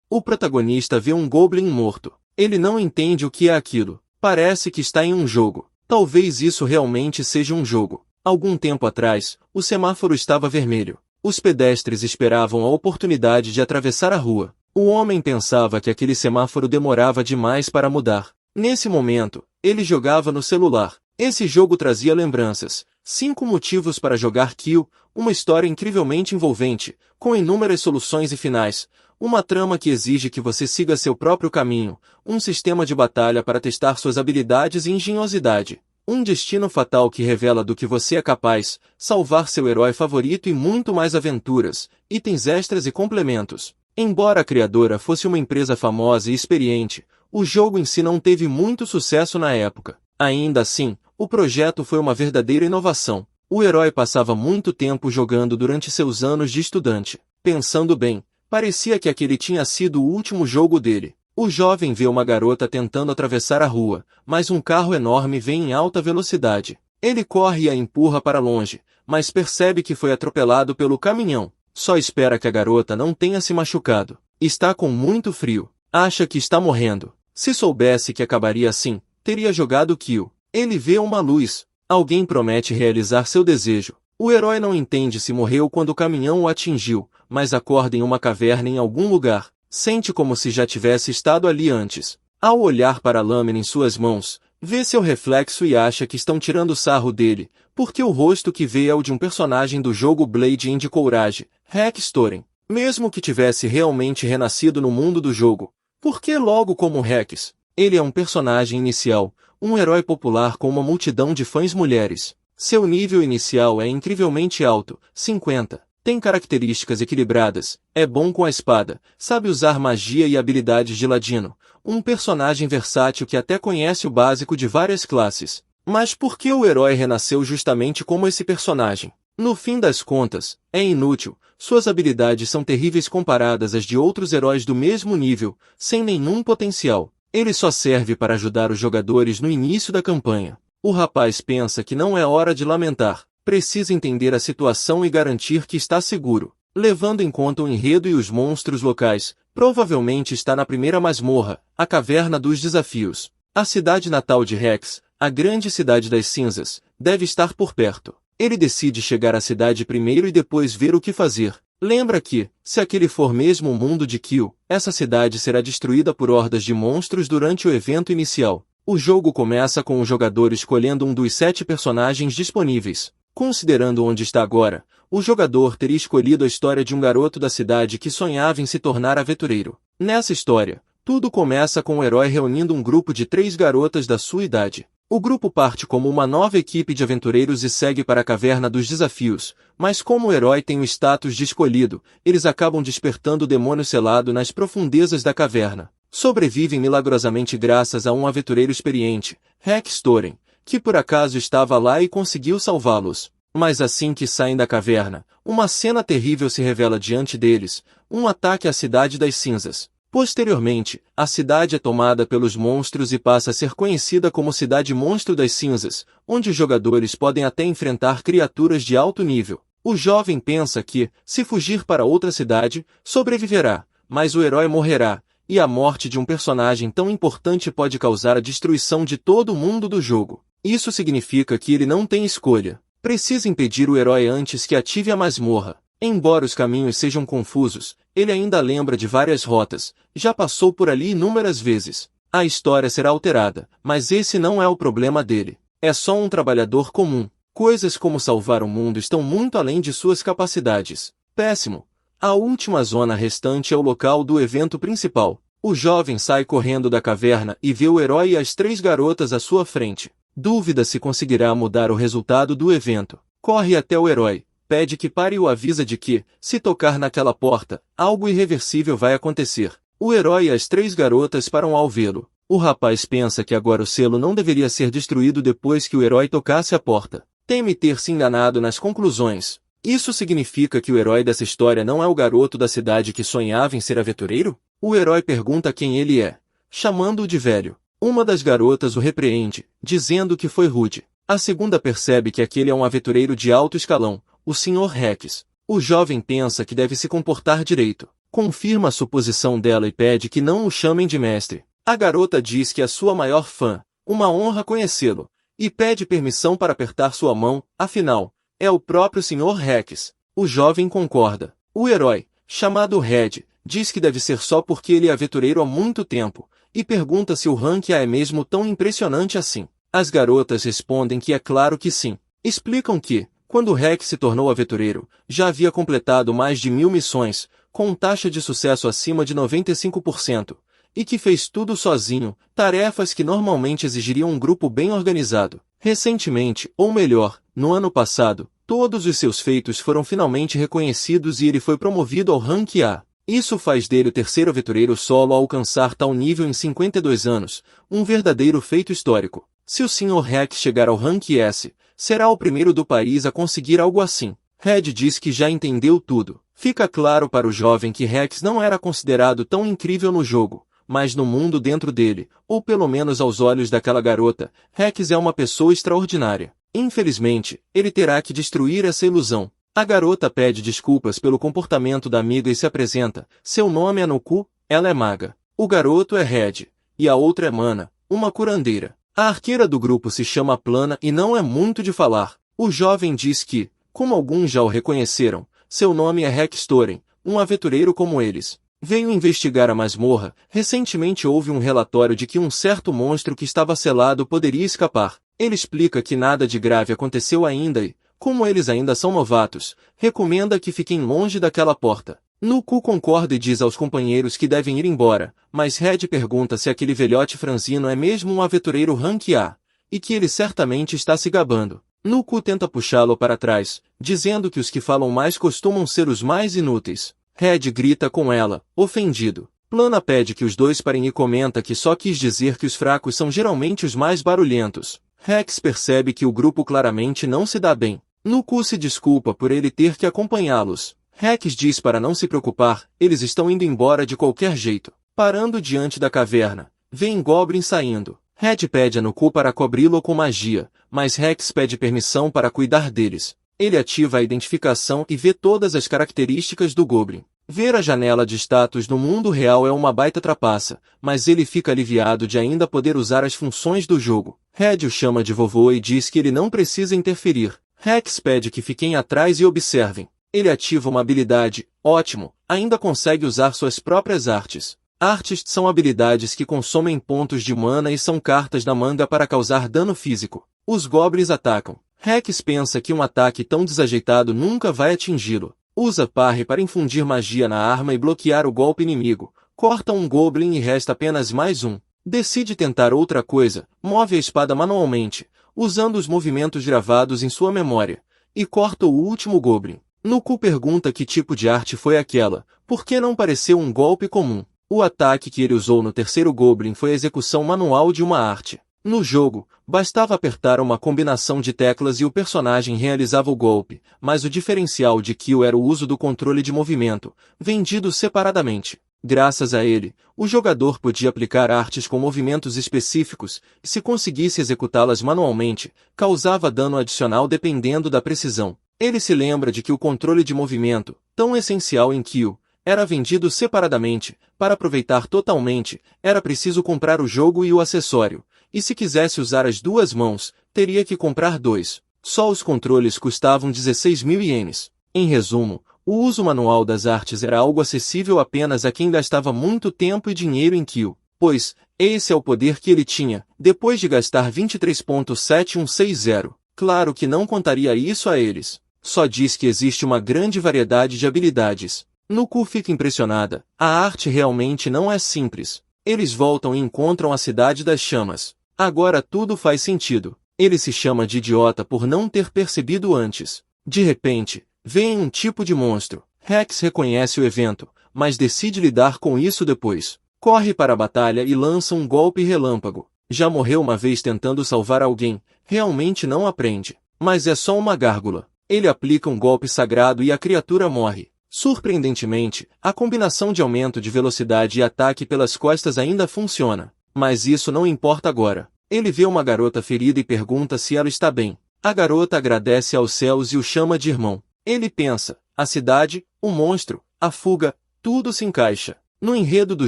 O protagonista vê um goblin morto. Ele não entende o que é aquilo. Parece que está em um jogo. Talvez isso realmente seja um jogo. Algum tempo atrás, o semáforo estava vermelho. Os pedestres esperavam a oportunidade de atravessar a rua. O homem pensava que aquele semáforo demorava demais para mudar. Nesse momento, ele jogava no celular. Esse jogo trazia lembranças. 5 motivos para jogar Kill, uma história incrivelmente envolvente, com inúmeras soluções e finais, uma trama que exige que você siga seu próprio caminho, um sistema de batalha para testar suas habilidades e engenhosidade, um destino fatal que revela do que você é capaz, salvar seu herói favorito e muito mais aventuras, itens extras e complementos. Embora a criadora fosse uma empresa famosa e experiente, o jogo em si não teve muito sucesso na época. Ainda assim, o projeto foi uma verdadeira inovação. O herói passava muito tempo jogando durante seus anos de estudante. Pensando bem, parecia que aquele tinha sido o último jogo dele. O jovem vê uma garota tentando atravessar a rua, mas um carro enorme vem em alta velocidade. Ele corre e a empurra para longe, mas percebe que foi atropelado pelo caminhão. Só espera que a garota não tenha se machucado. Está com muito frio. Acha que está morrendo. Se soubesse que acabaria assim, teria jogado Kill. Ele vê uma luz. Alguém promete realizar seu desejo. O herói não entende se morreu quando o caminhão o atingiu, mas acorda em uma caverna em algum lugar. Sente como se já tivesse estado ali antes. Ao olhar para a lâmina em suas mãos, vê seu reflexo e acha que estão tirando sarro dele, porque o rosto que vê é o de um personagem do jogo Blade and Courage, Hextoren. Mesmo que tivesse realmente renascido no mundo do jogo, por que logo como Hex? Ele é um personagem inicial, um herói popular com uma multidão de fãs mulheres. Seu nível inicial é incrivelmente alto, 50. Tem características equilibradas, é bom com a espada, sabe usar magia e habilidades de ladino. Um personagem versátil que até conhece o básico de várias classes. Mas por que o herói renasceu justamente como esse personagem? No fim das contas, é inútil. Suas habilidades são terríveis comparadas às de outros heróis do mesmo nível, sem nenhum potencial. Ele só serve para ajudar os jogadores no início da campanha. O rapaz pensa que não é hora de lamentar. Precisa entender a situação e garantir que está seguro. Levando em conta o enredo e os monstros locais, provavelmente está na primeira masmorra, a Caverna dos Desafios. A cidade natal de Rex, a grande cidade das cinzas, deve estar por perto. Ele decide chegar à cidade primeiro e depois ver o que fazer. Lembra que, se aquele for mesmo o mundo de Kill, essa cidade será destruída por hordas de monstros durante o evento inicial. O jogo começa com o jogador escolhendo um dos 7 personagens disponíveis. Considerando onde está agora, o jogador teria escolhido a história de um garoto da cidade que sonhava em se tornar aventureiro. Nessa história, tudo começa com o herói reunindo um grupo de 3 garotas da sua idade. O grupo parte como uma nova equipe de aventureiros e segue para a Caverna dos Desafios, mas como o herói tem o status de escolhido, eles acabam despertando o demônio selado nas profundezas da caverna. Sobrevivem milagrosamente graças a um aventureiro experiente, Hextoren, que por acaso estava lá e conseguiu salvá-los. Mas assim que saem da caverna, uma cena terrível se revela diante deles, um ataque à Cidade das Cinzas. Posteriormente, a cidade é tomada pelos monstros e passa a ser conhecida como Cidade Monstro das Cinzas, onde os jogadores podem até enfrentar criaturas de alto nível. O jovem pensa que, se fugir para outra cidade, sobreviverá, mas o herói morrerá, e a morte de um personagem tão importante pode causar a destruição de todo o mundo do jogo. Isso significa que ele não tem escolha. Precisa impedir o herói antes que ative a masmorra. Embora os caminhos sejam confusos, ele ainda lembra de várias rotas, já passou por ali inúmeras vezes. A história será alterada, mas esse não é o problema dele. É só um trabalhador comum. Coisas como salvar o mundo estão muito além de suas capacidades. Péssimo. A última zona restante é o local do evento principal. O jovem sai correndo da caverna e vê o herói e as 3 garotas à sua frente. Dúvida se conseguirá mudar o resultado do evento. Corre até o herói, pede que pare e o avisa de que, se tocar naquela porta, algo irreversível vai acontecer. O herói e as 3 garotas param ao vê-lo. O rapaz pensa que agora o selo não deveria ser destruído depois que o herói tocasse a porta. Teme ter se enganado nas conclusões. Isso significa que o herói dessa história não é o garoto da cidade que sonhava em ser aventureiro? O herói pergunta quem ele é, chamando-o de velho. Uma das garotas o repreende, dizendo que foi rude. A segunda percebe que aquele é um aventureiro de alto escalão, o Sr. Rex. O jovem pensa que deve se comportar direito. confirma a suposição dela e pede que não o chamem de mestre. A garota diz que é sua maior fã, uma honra conhecê-lo, e pede permissão para apertar sua mão, afinal, é o próprio Sr. Rex. O jovem concorda. O herói, chamado Red, diz que deve ser só porque ele é aventureiro há muito tempo, e pergunta se o rank A é mesmo tão impressionante assim. As garotas respondem que é claro que sim. Explicam que, quando Rex se tornou aventureiro, já havia completado mais de 1000 missões, com taxa de sucesso acima de 95%, e que fez tudo sozinho, tarefas que normalmente exigiriam um grupo bem organizado. Recentemente, ou melhor, no ano passado, todos os seus feitos foram finalmente reconhecidos e ele foi promovido ao rank A. Isso faz dele o terceiro aventureiro solo a alcançar tal nível em 52 anos, um verdadeiro feito histórico. Se o Sr. Rex chegar ao rank S, será o primeiro do país a conseguir algo assim. Red diz que já entendeu tudo. Fica claro para o jovem que Rex não era considerado tão incrível no jogo, mas no mundo dentro dele, ou pelo menos aos olhos daquela garota, Rex é uma pessoa extraordinária. Infelizmente, ele terá que destruir essa ilusão. A garota pede desculpas pelo comportamento da amiga e se apresenta. Seu nome é Nuku, ela é maga. O garoto é Red, e a outra é Mana, uma curandeira. A arqueira do grupo se chama Plana e não é muito de falar. O jovem diz que, como alguns já o reconheceram, seu nome é Rex Thorin, um aventureiro como eles. Veio investigar a masmorra. Recentemente houve um relatório de que um certo monstro que estava selado poderia escapar. Ele explica que nada de grave aconteceu ainda e, como eles ainda são novatos, recomenda que fiquem longe daquela porta. Nuku concorda e diz aos companheiros que devem ir embora, mas Red pergunta se aquele velhote franzino é mesmo um aventureiro rank A, e que ele certamente está se gabando. Nuku tenta puxá-lo para trás, dizendo que os que falam mais costumam ser os mais inúteis. Red grita com ela, ofendido. Plana pede que os dois parem e comenta que só quis dizer que os fracos são geralmente os mais barulhentos. Rex percebe que o grupo claramente não se dá bem. Nuku se desculpa por ele ter que acompanhá-los. Rex diz para não se preocupar, eles estão indo embora de qualquer jeito. Parando diante da caverna, vem Goblin saindo. Red pede a Nuku para cobri-lo com magia, mas Rex pede permissão para cuidar deles. Ele ativa a identificação e vê todas as características do Goblin. Ver a janela de status no mundo real é uma baita trapaça, mas ele fica aliviado de ainda poder usar as funções do jogo. Red o chama de vovô e diz que ele não precisa interferir. Rex pede que fiquem atrás e observem. Ele ativa uma habilidade, ótimo, ainda consegue usar suas próprias artes. Artes são habilidades que consomem pontos de mana e são cartas da manga para causar dano físico. Os goblins atacam. Rex pensa que um ataque tão desajeitado nunca vai atingi-lo. Usa parry para infundir magia na arma e bloquear o golpe inimigo. Corta um goblin e resta apenas mais um. Decide tentar outra coisa, move a espada manualmente, usando os movimentos gravados em sua memória, e corta o último goblin. Nuku pergunta que tipo de arte foi aquela, porque não pareceu um golpe comum. O ataque que ele usou no terceiro goblin foi a execução manual de uma arte. No jogo, bastava apertar uma combinação de teclas e o personagem realizava o golpe, mas o diferencial de Kill era o uso do controle de movimento, vendido separadamente. Graças a ele, o jogador podia aplicar artes com movimentos específicos, e se conseguisse executá-las manualmente, causava dano adicional dependendo da precisão. Ele se lembra de que o controle de movimento, tão essencial em Kill, era vendido separadamente. Para aproveitar totalmente, era preciso comprar o jogo e o acessório. E se quisesse usar as duas mãos, teria que comprar dois. Só os controles custavam 16.000 ienes. Em resumo, o uso manual das artes era algo acessível apenas a quem gastava muito tempo e dinheiro em Kill, pois, esse é o poder que ele tinha, depois de gastar 23.7160. Claro que não contaria isso a eles. Só diz que existe uma grande variedade de habilidades. Nuku fica impressionada. A arte realmente não é simples. Eles voltam e encontram a Cidade das Chamas. Agora tudo faz sentido. Ele se chama de idiota por não ter percebido antes. De repente, vem um tipo de monstro. Rex reconhece o evento, mas decide lidar com isso depois. Corre para a batalha e lança um golpe relâmpago. Já morreu uma vez tentando salvar alguém, realmente não aprende. Mas é só uma gárgula. Ele aplica um golpe sagrado e a criatura morre. Surpreendentemente, a combinação de aumento de velocidade e ataque pelas costas ainda funciona. Mas isso não importa agora. Ele vê uma garota ferida e pergunta se ela está bem. A garota agradece aos céus e o chama de irmão. Ele pensa, a cidade, o monstro, a fuga, Tudo se encaixa. No enredo do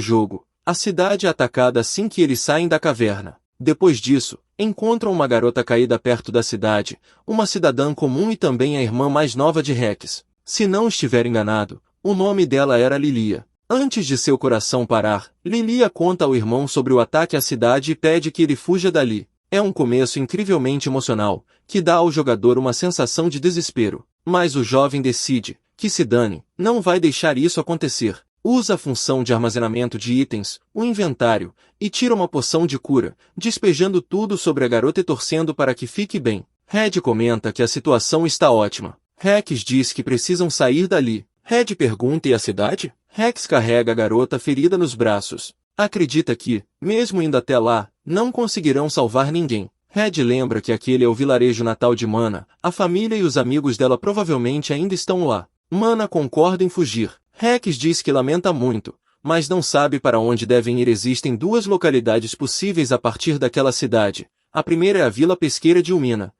jogo, a cidade é atacada assim que eles saem da caverna. Depois disso, encontram uma garota caída perto da cidade, uma cidadã comum e também a irmã mais nova de Rex. Se não estiver enganado, o nome dela era Lilia. Antes de seu coração parar, Lilia conta ao irmão sobre o ataque à cidade e pede que ele fuja dali. É um começo incrivelmente emocional, que dá ao jogador uma sensação de desespero. Mas o jovem decide, que se dane, não vai deixar isso acontecer. Usa a função de armazenamento de itens, o inventário, e tira uma poção de cura, despejando tudo sobre a garota e torcendo para que fique bem. Red comenta que a situação está ótima. Rex diz que precisam sair dali. Red pergunta: e a cidade? Rex carrega a garota ferida nos braços. Acredita que, mesmo indo até lá, não conseguirão salvar ninguém. Red lembra que aquele é o vilarejo natal de Mana, a família e os amigos dela provavelmente ainda estão lá. Mana concorda em fugir. Rex diz que lamenta muito, mas não sabe para onde devem ir. Existem duas localidades possíveis a partir daquela cidade. A primeira é a vila pesqueira de Umina.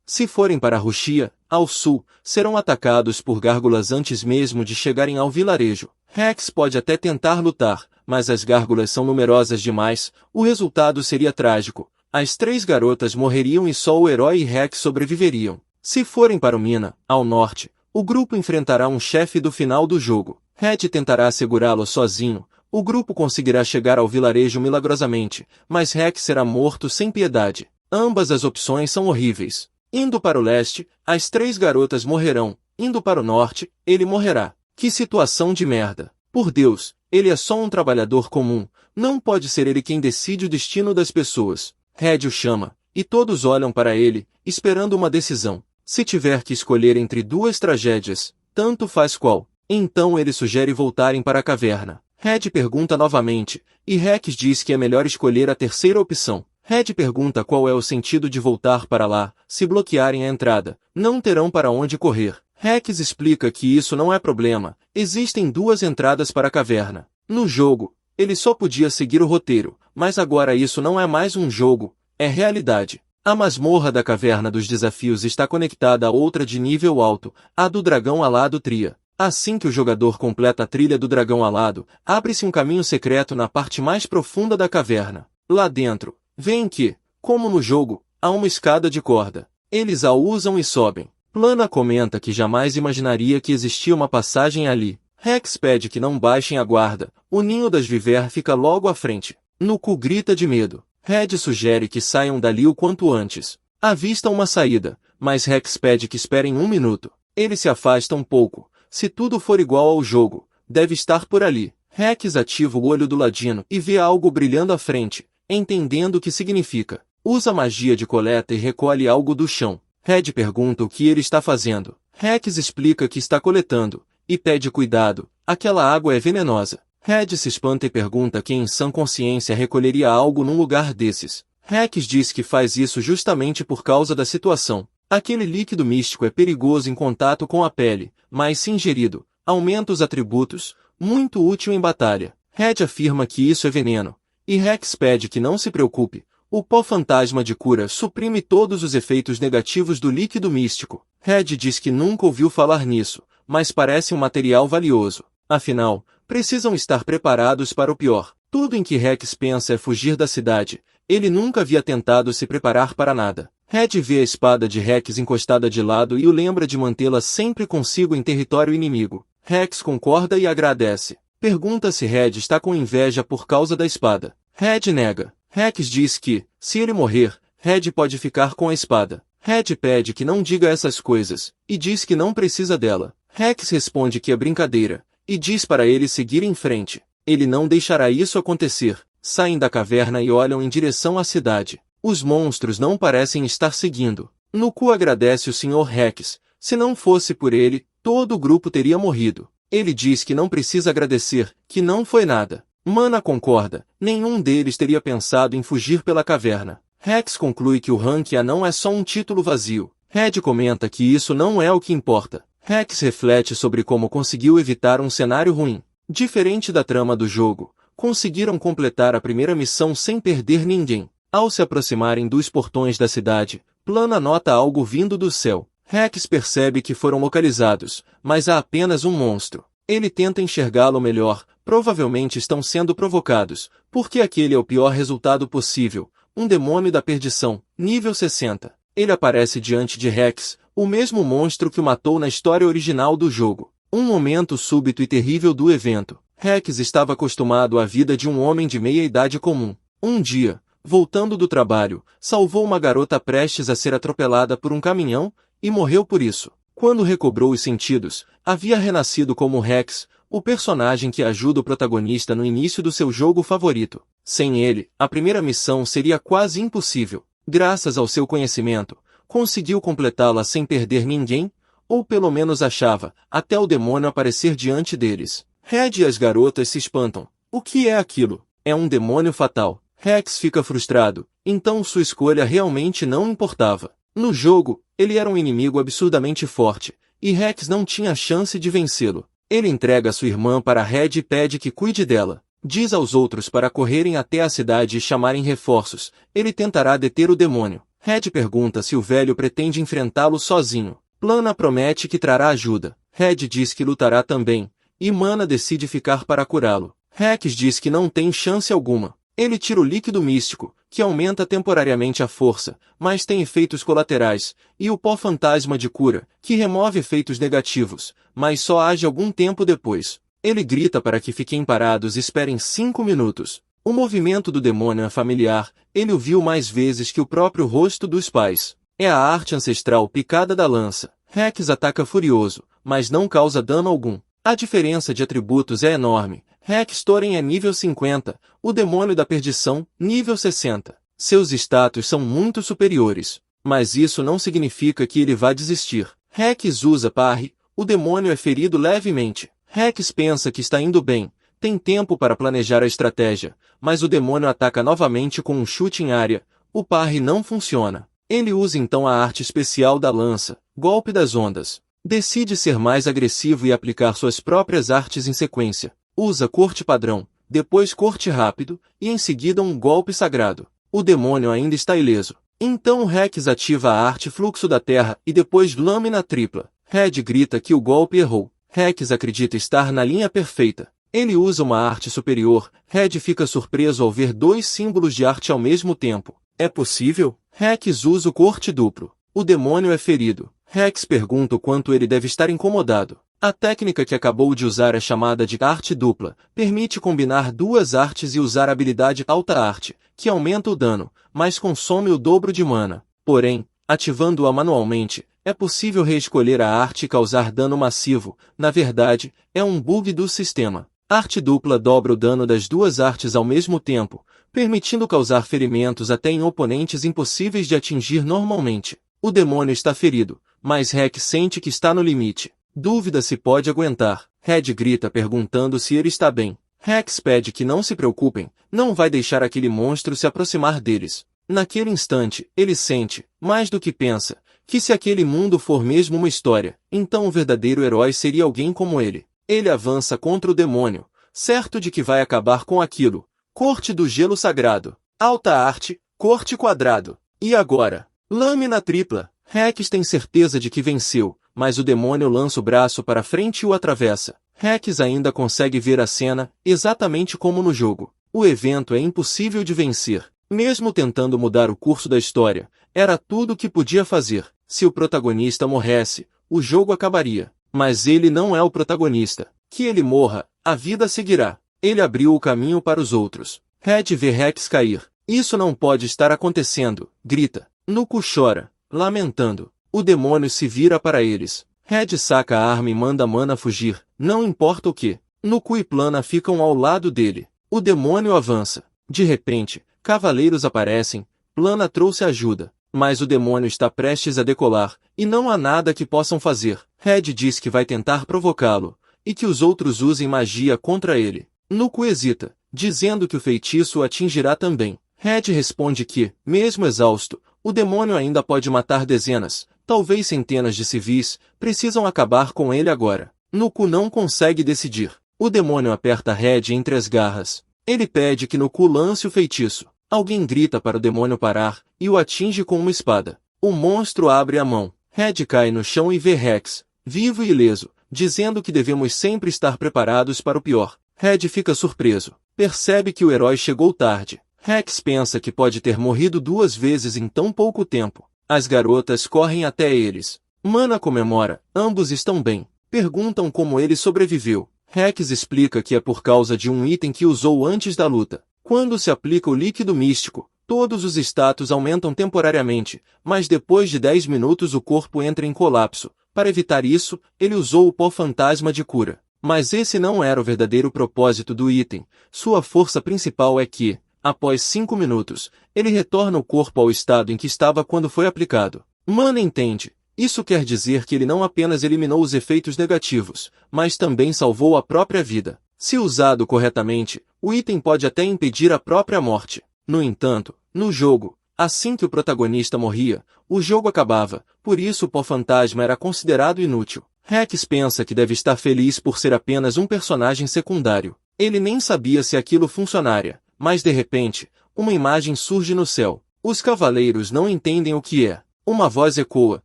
Se forem para Ruxia, ao sul, serão atacados por gárgulas antes mesmo de chegarem ao vilarejo. Rex pode até tentar lutar, mas as gárgulas são numerosas demais, o resultado seria trágico. As 3 garotas morreriam e só o herói e Rex sobreviveriam. Se forem para Umina, ao norte, o grupo enfrentará um chefe do final do jogo. Red tentará segurá-lo sozinho. O grupo conseguirá chegar ao vilarejo milagrosamente, mas Rex será morto sem piedade. Ambas as opções são horríveis. Indo para o leste, as 3 garotas morrerão. Indo para o norte, ele morrerá. Que situação de merda. Por Deus, ele é só um trabalhador comum. Não pode ser ele quem decide o destino das pessoas. Red o chama, e todos olham para ele, esperando uma decisão. Se tiver que escolher entre 2 tragédias, tanto faz qual. Então ele sugere voltarem para a caverna. Red pergunta novamente, e Rex diz que é melhor escolher a terceira opção. Red pergunta qual é o sentido de voltar para lá. Se bloquearem a entrada, não terão para onde correr. Rex explica que isso não é problema. Existem 2 entradas para a caverna. No jogo, ele só podia seguir o roteiro, mas agora isso não é mais um jogo, é realidade. A masmorra da Caverna dos Desafios está conectada a outra de nível alto, a do Dragão Alado Tria. Assim que o jogador completa a trilha do Dragão Alado, abre-se um caminho secreto na parte mais profunda da caverna. Lá dentro, veem que, como no jogo, há uma escada de corda. Eles a usam e sobem. Plana comenta que jamais imaginaria que existia uma passagem ali. Rex pede que não baixem a guarda. O ninho das Viver fica logo à frente. Nuku grita de medo. Red sugere que saiam dali o quanto antes. Avistam uma saída, mas Rex pede que esperem 1 minuto. Ele se afasta um pouco. Se tudo for igual ao jogo, deve estar por ali. Rex ativa o olho do ladino e vê algo brilhando à frente, entendendo o que significa. Usa magia de coleta e recolhe algo do chão. Red pergunta o que ele está fazendo. Rex explica que está coletando, e pede cuidado, aquela água é venenosa. Red se espanta e pergunta quem em sã consciência recolheria algo num lugar desses. Rex diz que faz isso justamente por causa da situação. Aquele líquido místico é perigoso em contato com a pele, mas se ingerido, aumenta os atributos, muito útil em batalha. Red afirma que isso é veneno, e Rex pede que não se preocupe. O pó fantasma de cura suprime todos os efeitos negativos do líquido místico. Red diz que nunca ouviu falar nisso, mas parece um material valioso. Afinal, precisam estar preparados para o pior. Tudo em que Rex pensa é fugir da cidade. Ele nunca havia tentado se preparar para nada. Red vê a espada de Rex encostada de lado e o lembra de mantê-la sempre consigo em território inimigo. Rex concorda e agradece. Pergunta se Red está com inveja por causa da espada. Red nega. Rex diz que, se ele morrer, Red pode ficar com a espada. Red pede que não diga essas coisas, e diz que não precisa dela. Rex responde que é brincadeira, e diz para ele seguir em frente. Ele não deixará isso acontecer. Saem da caverna e olham em direção à cidade. Os monstros não parecem estar seguindo. Nuku agradece o Sr. Rex. Se não fosse por ele, todo o grupo teria morrido. Ele diz que não precisa agradecer, que não foi nada. Mana concorda, nenhum deles teria pensado em fugir pela caverna. Rex conclui que o rank A não é só um título vazio. Red comenta que isso não é o que importa. Rex reflete sobre como conseguiu evitar um cenário ruim. Diferente da trama do jogo, conseguiram completar a primeira missão sem perder ninguém. Ao se aproximarem dos portões da cidade, Plana nota algo vindo do céu. Rex percebe que foram localizados, mas há apenas um monstro. Ele tenta enxergá-lo melhor, provavelmente estão sendo provocados, porque aquele é o pior resultado possível, um demônio da perdição, nível 60. Ele aparece diante de Rex, o mesmo monstro que o matou na história original do jogo. Um momento súbito e terrível do evento. Rex estava acostumado à vida de um homem de meia-idade comum. Um dia, voltando do trabalho, salvou uma garota prestes a ser atropelada por um caminhão, e morreu por isso. Quando recobrou os sentidos, havia renascido como Rex, o personagem que ajuda o protagonista no início do seu jogo favorito. Sem ele, a primeira missão seria quase impossível. Graças ao seu conhecimento, conseguiu completá-la sem perder ninguém, ou pelo menos achava, até o demônio aparecer diante deles. Red e as garotas se espantam. O que é aquilo? É um demônio fatal. Rex fica frustrado, então sua escolha realmente não importava. No jogo, ele era um inimigo absurdamente forte, e Rex não tinha chance de vencê-lo. Ele entrega sua irmã para Red e pede que cuide dela. Diz aos outros para correrem até a cidade e chamarem reforços. Ele tentará deter o demônio. Red pergunta se o velho pretende enfrentá-lo sozinho. Plana promete que trará ajuda. Red diz que lutará também, e Mana decide ficar para curá-lo. Rex diz que não tem chance alguma. Ele tira o líquido místico, que aumenta temporariamente a força, mas tem efeitos colaterais, e o pó fantasma de cura, que remove efeitos negativos, mas só age algum tempo depois. Ele grita para que fiquem parados e esperem 5 minutos. O movimento do demônio é familiar, ele o viu mais vezes que o próprio rosto dos pais. É a arte ancestral picada da lança. Rex ataca furioso, mas não causa dano algum. A diferença de atributos é enorme. Rex Thorin é nível 50, o demônio da perdição, nível 60. Seus status são muito superiores, mas isso não significa que ele vá desistir. Rex usa parry, o demônio é ferido levemente. Rex pensa que está indo bem, tem tempo para planejar a estratégia, mas o demônio ataca novamente com um chute em área, o parry não funciona. Ele usa então a arte especial da lança, golpe das ondas. Decide ser mais agressivo e aplicar suas próprias artes em sequência. Usa corte padrão, depois corte rápido, e em seguida um golpe sagrado. O demônio ainda está ileso. Então Rex ativa a arte fluxo da terra e depois lâmina tripla. Red grita que o golpe errou. Rex acredita estar na linha perfeita. Ele usa uma arte superior. Red fica surpreso ao ver 2 símbolos de arte ao mesmo tempo. É possível? Rex usa o corte duplo. O demônio é ferido. Rex pergunta o quanto ele deve estar incomodado. A técnica que acabou de usar é chamada de arte dupla. Permite combinar 2 artes e usar a habilidade alta arte, que aumenta o dano, mas consome o dobro de mana. Porém, ativando-a manualmente, é possível reescolher a arte e causar dano massivo. Na verdade, é um bug do sistema. Arte dupla dobra o dano das 2 artes ao mesmo tempo, permitindo causar ferimentos até em oponentes impossíveis de atingir normalmente. O demônio está ferido, mas Rex sente que está no limite. Dúvida se pode aguentar. Red grita perguntando se ele está bem. Rex pede que não se preocupem, não vai deixar aquele monstro se aproximar deles. Naquele instante, ele sente, mais do que pensa, que se aquele mundo for mesmo uma história, então o verdadeiro herói seria alguém como ele. Ele avança contra o demônio, certo de que vai acabar com aquilo. Corte do gelo sagrado. Alta arte, corte quadrado. E agora? Lâmina tripla. Rex tem certeza de que venceu, mas o demônio lança o braço para frente e o atravessa. Rex ainda consegue ver a cena, exatamente como no jogo. O evento é impossível de vencer. Mesmo tentando mudar o curso da história, era tudo o que podia fazer. Se o protagonista morresse, o jogo acabaria. Mas ele não é o protagonista. Que ele morra, a vida seguirá. Ele abriu o caminho para os outros. Red vê Rex cair. Isso não pode estar acontecendo, grita. Nuku chora, lamentando. O demônio se vira para eles. Red saca a arma e manda Mana fugir, não importa o que. Nuku e Plana ficam ao lado dele. O demônio avança. De repente, cavaleiros aparecem. Plana trouxe ajuda, mas o demônio está prestes a decolar, e não há nada que possam fazer. Red diz que vai tentar provocá-lo, e que os outros usem magia contra ele. Nuku hesita, dizendo que o feitiço o atingirá também. Red responde que, mesmo exausto, o demônio ainda pode matar dezenas, talvez centenas de civis, precisam acabar com ele agora. Nuku não consegue decidir. O demônio aperta Red entre as garras. Ele pede que Nuku lance o feitiço. Alguém grita para o demônio parar, e o atinge com uma espada. O monstro abre a mão. Red cai no chão e vê Rex, vivo e ileso, dizendo que devemos sempre estar preparados para o pior. Red fica surpreso. Percebe que o herói chegou tarde. Rex pensa que pode ter morrido 2 vezes em tão pouco tempo. As garotas correm até eles. Mana comemora. Ambos estão bem. Perguntam como ele sobreviveu. Rex explica que é por causa de um item que usou antes da luta. Quando se aplica o líquido místico, todos os status aumentam temporariamente, mas depois de 10 minutos o corpo entra em colapso. Para evitar isso, ele usou o pó fantasma de cura. Mas esse não era o verdadeiro propósito do item. Sua força principal é que, após 5 minutos, ele retorna o corpo ao estado em que estava quando foi aplicado. Mana entende. Isso quer dizer que ele não apenas eliminou os efeitos negativos, mas também salvou a própria vida. Se usado corretamente, o item pode até impedir a própria morte. No entanto, no jogo, assim que o protagonista morria, o jogo acabava, por isso o pó fantasma era considerado inútil. Rex pensa que deve estar feliz por ser apenas um personagem secundário. Ele nem sabia se aquilo funcionaria, mas de repente, uma imagem surge no céu. Os cavaleiros não entendem o que é. Uma voz ecoa,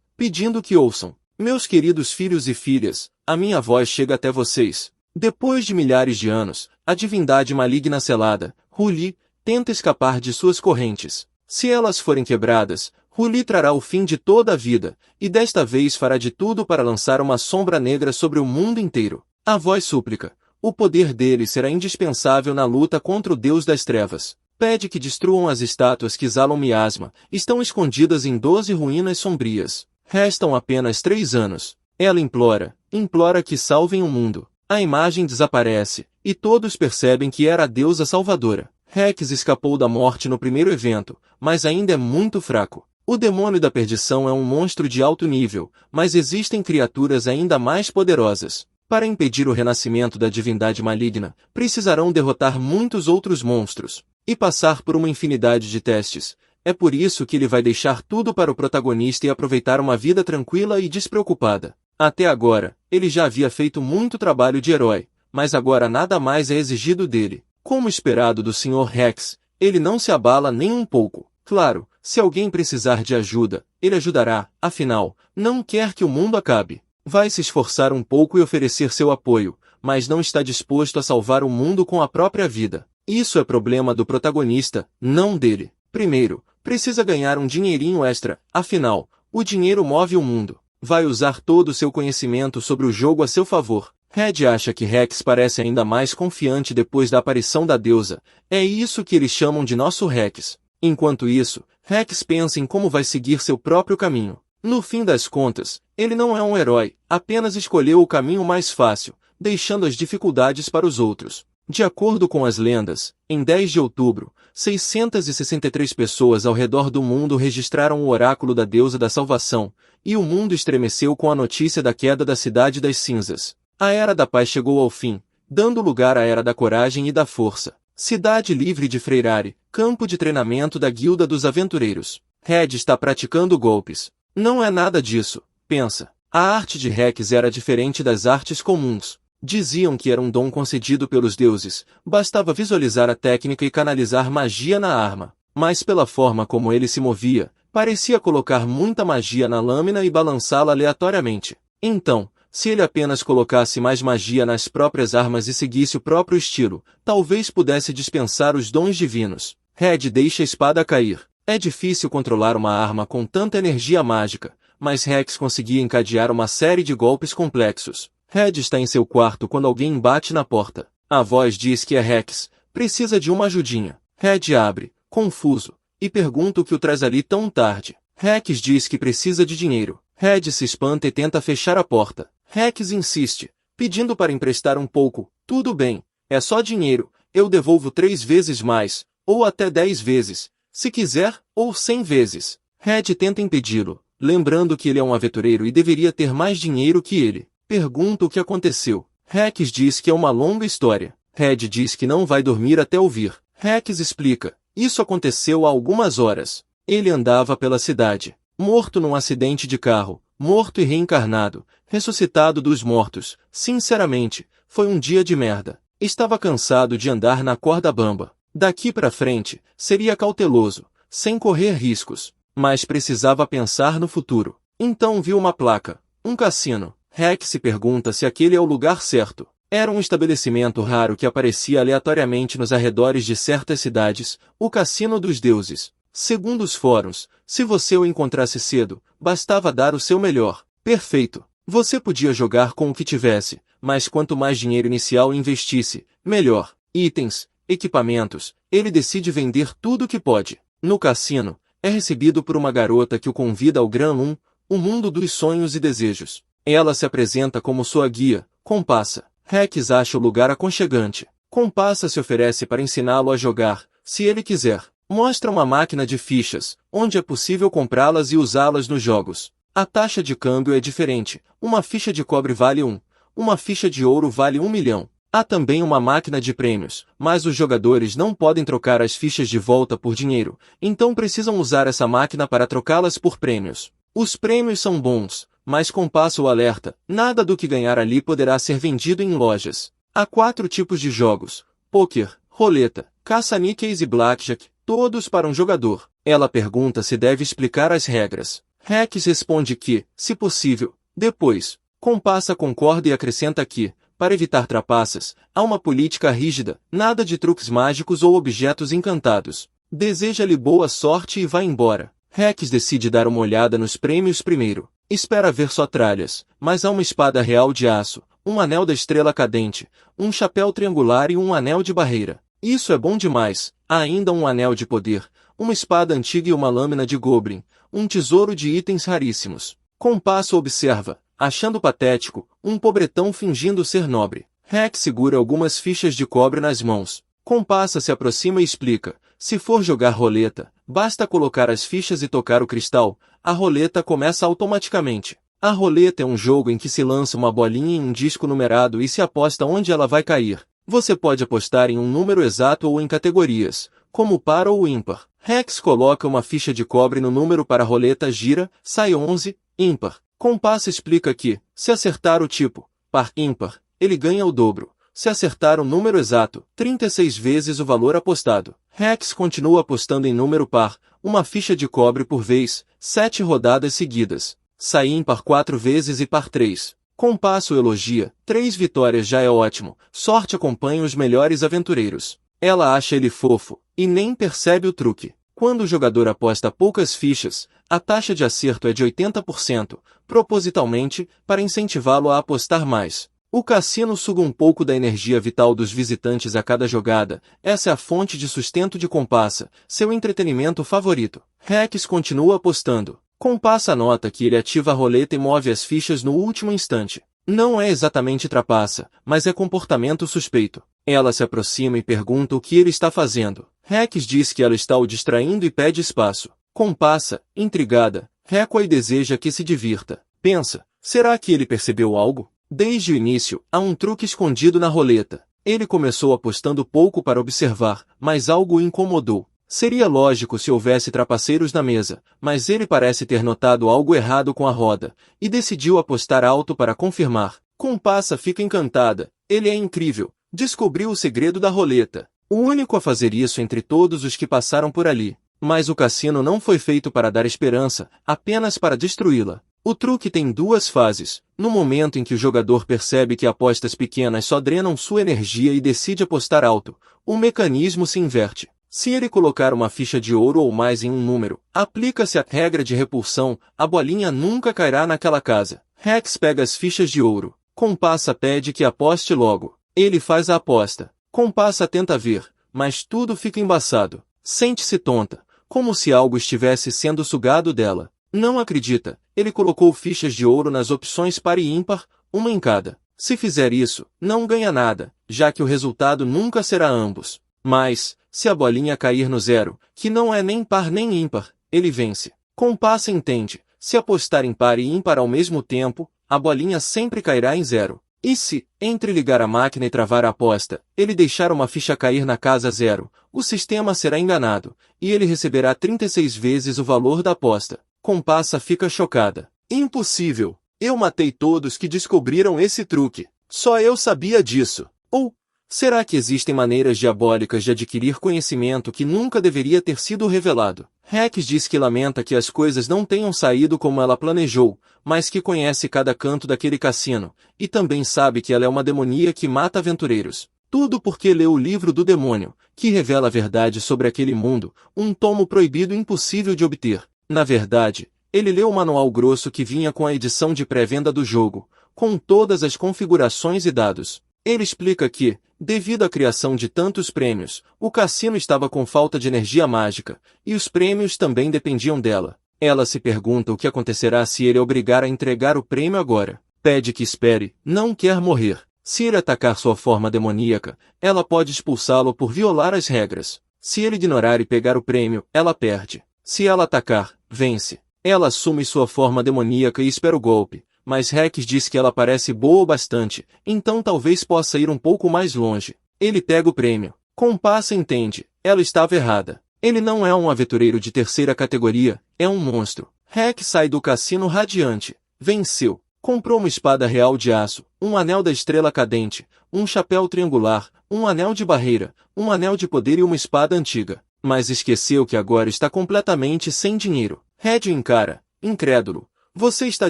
pedindo que ouçam. Meus queridos filhos e filhas, a minha voz chega até vocês. Depois de milhares de anos, a divindade maligna selada, Huli, tenta escapar de suas correntes. Se elas forem quebradas, Huli trará o fim de toda a vida, e desta vez fará de tudo para lançar uma sombra negra sobre o mundo inteiro. A voz súplica. O poder dele será indispensável na luta contra o Deus das Trevas. Pede que destruam as estátuas que exalam miasma, estão escondidas em 12 ruínas sombrias. Restam apenas 3 anos. Ela implora que salvem o mundo. A imagem desaparece, e todos percebem que era a deusa salvadora. Rex escapou da morte no primeiro evento, mas ainda é muito fraco. O demônio da perdição é um monstro de alto nível, mas existem criaturas ainda mais poderosas. Para impedir o renascimento da divindade maligna, precisarão derrotar muitos outros monstros, e passar por uma infinidade de testes. É por isso que ele vai deixar tudo para o protagonista e aproveitar uma vida tranquila e despreocupada. Até agora, ele já havia feito muito trabalho de herói, mas agora nada mais é exigido dele. Como esperado do Sr. Rex, ele não se abala nem um pouco. Claro, se alguém precisar de ajuda, ele ajudará, afinal, não quer que o mundo acabe. Vai se esforçar um pouco e oferecer seu apoio, mas não está disposto a salvar o mundo com a própria vida. Isso é problema do protagonista, não dele. Primeiro, precisa ganhar um dinheirinho extra, afinal, o dinheiro move o mundo. Vai usar todo o seu conhecimento sobre o jogo a seu favor. Red acha que Rex parece ainda mais confiante depois da aparição da deusa. É isso que eles chamam de nosso Rex. Enquanto isso, Rex pensa em como vai seguir seu próprio caminho. No fim das contas, ele não é um herói, apenas escolheu o caminho mais fácil, deixando as dificuldades para os outros. De acordo com as lendas, em 10 de outubro, 663 pessoas ao redor do mundo registraram o oráculo da deusa da salvação, e o mundo estremeceu com a notícia da queda da Cidade das Cinzas. A Era da Paz chegou ao fim, dando lugar à Era da Coragem e da Força. Cidade livre de Freirari, campo de treinamento da Guilda dos Aventureiros. Red está praticando golpes. Não é nada disso, pensa. A arte de Rex era diferente das artes comuns. Diziam que era um dom concedido pelos deuses, bastava visualizar a técnica e canalizar magia na arma. Mas pela forma como ele se movia, parecia colocar muita magia na lâmina e balançá-la aleatoriamente. Então, se ele apenas colocasse mais magia nas próprias armas e seguisse o próprio estilo, talvez pudesse dispensar os dons divinos. Red deixa a espada cair. É difícil controlar uma arma com tanta energia mágica, mas Rex conseguia encadear uma série de golpes complexos. Red está em seu quarto quando alguém bate na porta. A voz diz que é Rex. Precisa de uma ajudinha. Red abre, confuso, e pergunta o que o traz ali tão tarde. Rex diz que precisa de dinheiro. Red se espanta e tenta fechar a porta. Rex insiste, pedindo para emprestar um pouco. Tudo bem, é só dinheiro, eu devolvo 3 vezes mais, ou até 10 vezes, se quiser, ou 100 vezes. Red tenta impedi-lo, lembrando que ele é um aventureiro e deveria ter mais dinheiro que ele. Pergunta o que aconteceu. Rex diz que é uma longa história. Red diz que não vai dormir até ouvir. Rex explica. Isso aconteceu há algumas horas. Ele andava pela cidade, morto num acidente de carro, morto e reencarnado, ressuscitado dos mortos. Sinceramente, foi um dia de merda. Estava cansado de andar na corda bamba. Daqui pra frente, seria cauteloso, sem correr riscos, mas precisava pensar no futuro. Então viu uma placa. Um cassino. Rex se pergunta se aquele é o lugar certo. Era um estabelecimento raro que aparecia aleatoriamente nos arredores de certas cidades, o Cassino dos Deuses. Segundo os fóruns, se você o encontrasse cedo, bastava dar o seu melhor. Perfeito. Você podia jogar com o que tivesse, mas quanto mais dinheiro inicial investisse, melhor. Itens, equipamentos, ele decide vender tudo o que pode. No cassino, é recebido por uma garota que o convida ao Gran 1, o mundo dos sonhos e desejos. Ela se apresenta como sua guia, Compassa. Rex acha o lugar aconchegante. Compassa se oferece para ensiná-lo a jogar, se ele quiser. Mostra uma máquina de fichas, onde é possível comprá-las e usá-las nos jogos. A taxa de câmbio é diferente. Uma ficha de cobre vale 1. Uma ficha de ouro vale 1 milhão. Há também uma máquina de prêmios, mas os jogadores não podem trocar as fichas de volta por dinheiro, então precisam usar essa máquina para trocá-las por prêmios. Os prêmios são bons, mas Compassa o alerta, nada do que ganhar ali poderá ser vendido em lojas. Há 4 tipos de jogos: pôquer, roleta, caça-níqueis e blackjack, todos para um jogador. Ela pergunta se deve explicar as regras. Rex responde que, se possível, depois. Compassa concorda e acrescenta que, para evitar trapaças, há uma política rígida, nada de truques mágicos ou objetos encantados. Deseja-lhe boa sorte e vai embora. Rex decide dar uma olhada nos prêmios primeiro. Espera ver só tralhas, mas há uma espada real de aço, um anel da estrela cadente, um chapéu triangular e um anel de barreira. Isso é bom demais. Há ainda um anel de poder, uma espada antiga e uma lâmina de goblin, um tesouro de itens raríssimos. Compassa observa, achando patético, um pobretão fingindo ser nobre. Rex segura algumas fichas de cobre nas mãos. Compassa se aproxima e explica. Se for jogar roleta, basta colocar as fichas e tocar o cristal, a roleta começa automaticamente. A roleta é um jogo em que se lança uma bolinha em um disco numerado e se aposta onde ela vai cair. Você pode apostar em um número exato ou em categorias, como par ou ímpar. Rex coloca uma ficha de cobre no número para a roleta gira, sai 11, ímpar. Compassa explica que, se acertar o tipo, par-ímpar, ele ganha o dobro. Se acertar o número exato, 36 vezes o valor apostado. Rex continua apostando em número par, uma ficha de cobre por vez, 7 rodadas seguidas. Sai ímpar 4 vezes e par 3. Compassa o elogia, 3 vitórias já é ótimo, sorte acompanha os melhores aventureiros. Ela acha ele fofo, e nem percebe o truque. Quando o jogador aposta poucas fichas, a taxa de acerto é de 80%, propositalmente, para incentivá-lo a apostar mais. O cassino suga um pouco da energia vital dos visitantes a cada jogada, essa é a fonte de sustento de Compassa, seu entretenimento favorito. Rex continua apostando. Compassa nota que ele ativa a roleta e move as fichas no último instante. Não é exatamente trapaça, mas é comportamento suspeito. Ela se aproxima e pergunta o que ele está fazendo. Rex diz que ela está o distraindo e pede espaço. Compassa, intrigada, recua e deseja que se divirta. Pensa, será que ele percebeu algo? Desde o início, há um truque escondido na roleta. Ele começou apostando pouco para observar, mas algo o incomodou. Seria lógico se houvesse trapaceiros na mesa, mas ele parece ter notado algo errado com a roda, e decidiu apostar alto para confirmar. Compassa fica encantada. Ele é incrível. Descobriu o segredo da roleta. O único a fazer isso entre todos os que passaram por ali. Mas o cassino não foi feito para dar esperança, apenas para destruí-la. O truque tem 2 fases. No momento em que o jogador percebe que apostas pequenas só drenam sua energia e decide apostar alto, o mecanismo se inverte. Se ele colocar uma ficha de ouro ou mais em um número, aplica-se a regra de repulsão, a bolinha nunca cairá naquela casa. Rex pega as fichas de ouro. Compassa pede que aposte logo. Ele faz a aposta. Compassa tenta ver, mas tudo fica embaçado. Sente-se tonta, como se algo estivesse sendo sugado dela. Não acredita. Ele colocou fichas de ouro nas opções par e ímpar, uma em cada. Se fizer isso, não ganha nada, já que o resultado nunca será ambos. Mas, se a bolinha cair no 0, que não é nem par nem ímpar, ele vence. Compassa entende. Se apostar em par e ímpar ao mesmo tempo, a bolinha sempre cairá em 0. E se, entre ligar a máquina e travar a aposta, ele deixar uma ficha cair na casa 0, o sistema será enganado, e ele receberá 36 vezes o valor da aposta. Compassa fica chocada. Impossível! Eu matei todos que descobriram esse truque. Só eu sabia disso. Ou, Será que existem maneiras diabólicas de adquirir conhecimento que nunca deveria ter sido revelado? Rex diz que lamenta que as coisas não tenham saído como ela planejou, mas que conhece cada canto daquele cassino, e também sabe que ela é uma demonia que mata aventureiros. Tudo porque leu o livro do demônio, que revela a verdade sobre aquele mundo, um tomo proibido e impossível de obter. Na verdade, ele leu o manual grosso que vinha com a edição de pré-venda do jogo, com todas as configurações e dados. Ele explica que, devido à criação de tantos prêmios, o cassino estava com falta de energia mágica, e os prêmios também dependiam dela. Ela se pergunta o que acontecerá se ele a obrigar a entregar o prêmio agora. Pede que espere, não quer morrer. Se ele atacar sua forma demoníaca, ela pode expulsá-lo por violar as regras. Se ele ignorar e pegar o prêmio, ela perde. Se ela atacar, vence. Ela assume sua forma demoníaca e espera o golpe, mas Rex diz que ela parece boa o bastante, então talvez possa ir um pouco mais longe. Ele pega o prêmio. Compassa entende, ela estava errada. Ele não é um aventureiro de terceira categoria, é um monstro. Rex sai do cassino radiante. Venceu. Comprou uma espada real de aço, um anel da estrela cadente, um chapéu triangular, um anel de barreira, um anel de poder e uma espada antiga. Mas esqueceu que agora está completamente sem dinheiro. Red encara, incrédulo. Você está